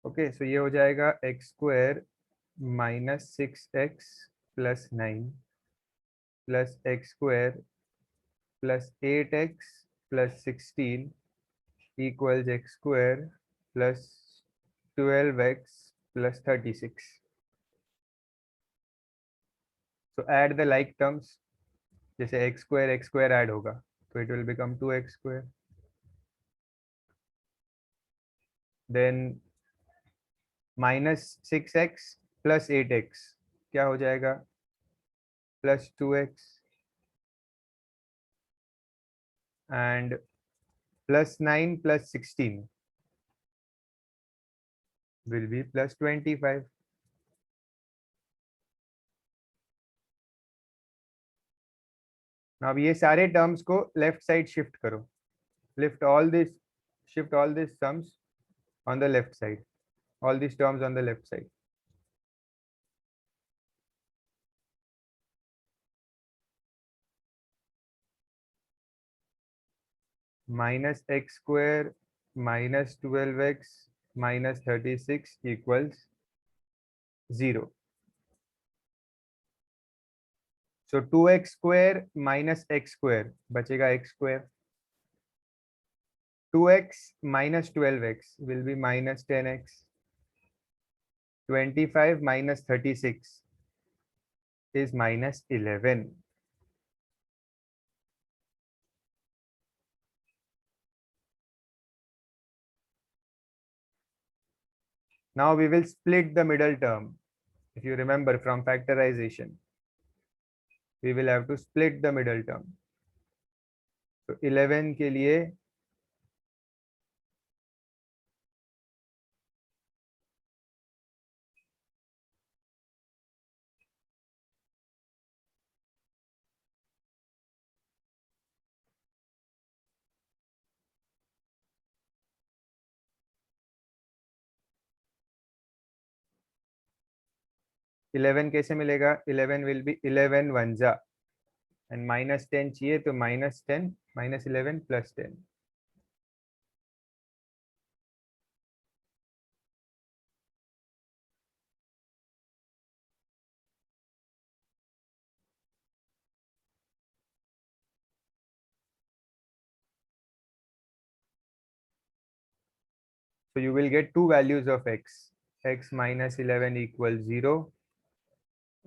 Okay so ये हो जाएगा x square minus 6x plus 9 plus x square plus 8x plus 16 equals x square plus 12x plus 36. So add the like terms. जैसे x square add होगा तो it will become 2x square. Then minus 6x plus 8x क्या हो जाएगा plus 2x and plus 9 plus 16 will be plus 25. अब ये सारे terms को लेफ्ट साइड शिफ्ट करो, shift all these sums on the left side, all these terms on the left side. Minus x square minus 12x minus 36 equals 0. So 2x square minus x square बचेगा x square. 2x minus 12x will be minus 10x. 25 minus 36 is minus 11. Now we will split the middle term. If you remember from factorization, we will have to split the middle term. So 11 के लिए eleven कैसे मिलेगा? 11 will be 11 one जा and minus 10 चाहिए तो minus 10 minus 11 plus 10. So you will get two values of x. X minus 11 equals 0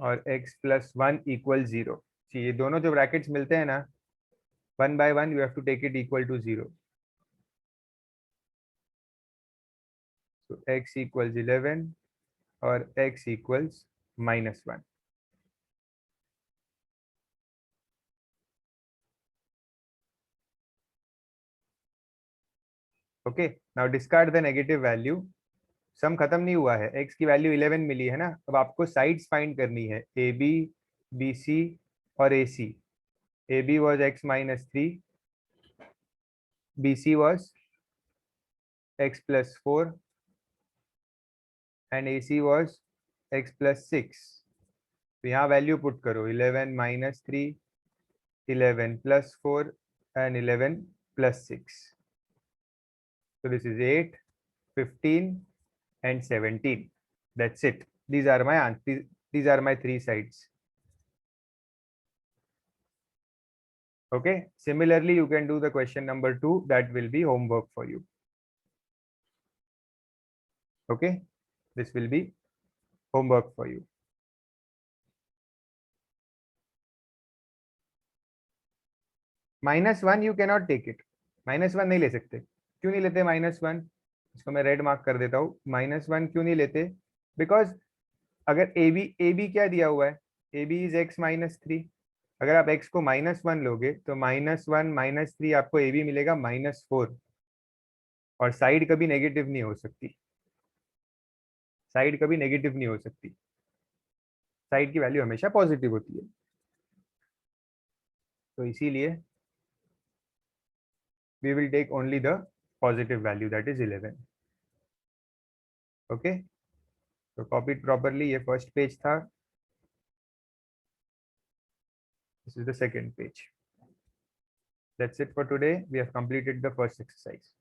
और x plus 1 equals 0. See, ये दोनों जो ब्रैकेट्स मिलते हैं ना, one by one you have to take it equal to 0. So x equals 11 और x equals minus 1. Okay, now discard the negative value. सम खत्म नहीं हुआ है, x की वैल्यू 11 मिली है ना. अब आपको साइड्स फाइंड करनी है, AB, BC और AC. AB was x minus 3, BC was x plus 4 and AC was x plus 6. तो यहाँ वैल्यू पुट करो, 11 minus 3, 11 plus 4 and 11 plus 6. So this is 8, 15 and 17. That's it. These are my answers. These are my three sides. Okay. Similarly, you can do the question number 2. That will be homework for you. Okay. This will be homework for you. -1 you cannot take it. -1 नहीं ले सकते. क्यों नहीं लेते -1? इसको मैं red mark कर देता हूँ. -1 क्यों नहीं लेते? बिकॉज अगर AB क्या दिया हुआ है? AB is x minus 3. अगर आप x को -1 लोगे तो -1 -3 आपको AB मिलेगा -4. और साइड कभी नेगेटिव नहीं हो सकती. साइड कभी नेगेटिव नहीं हो सकती. साइड की वैल्यू हमेशा पॉजिटिव होती है. तो इसीलिए we will take only the positive value, that is 11. Okay, so copy it properly. ये first page था. This is the second page. That's it for today. We have completed the first exercise.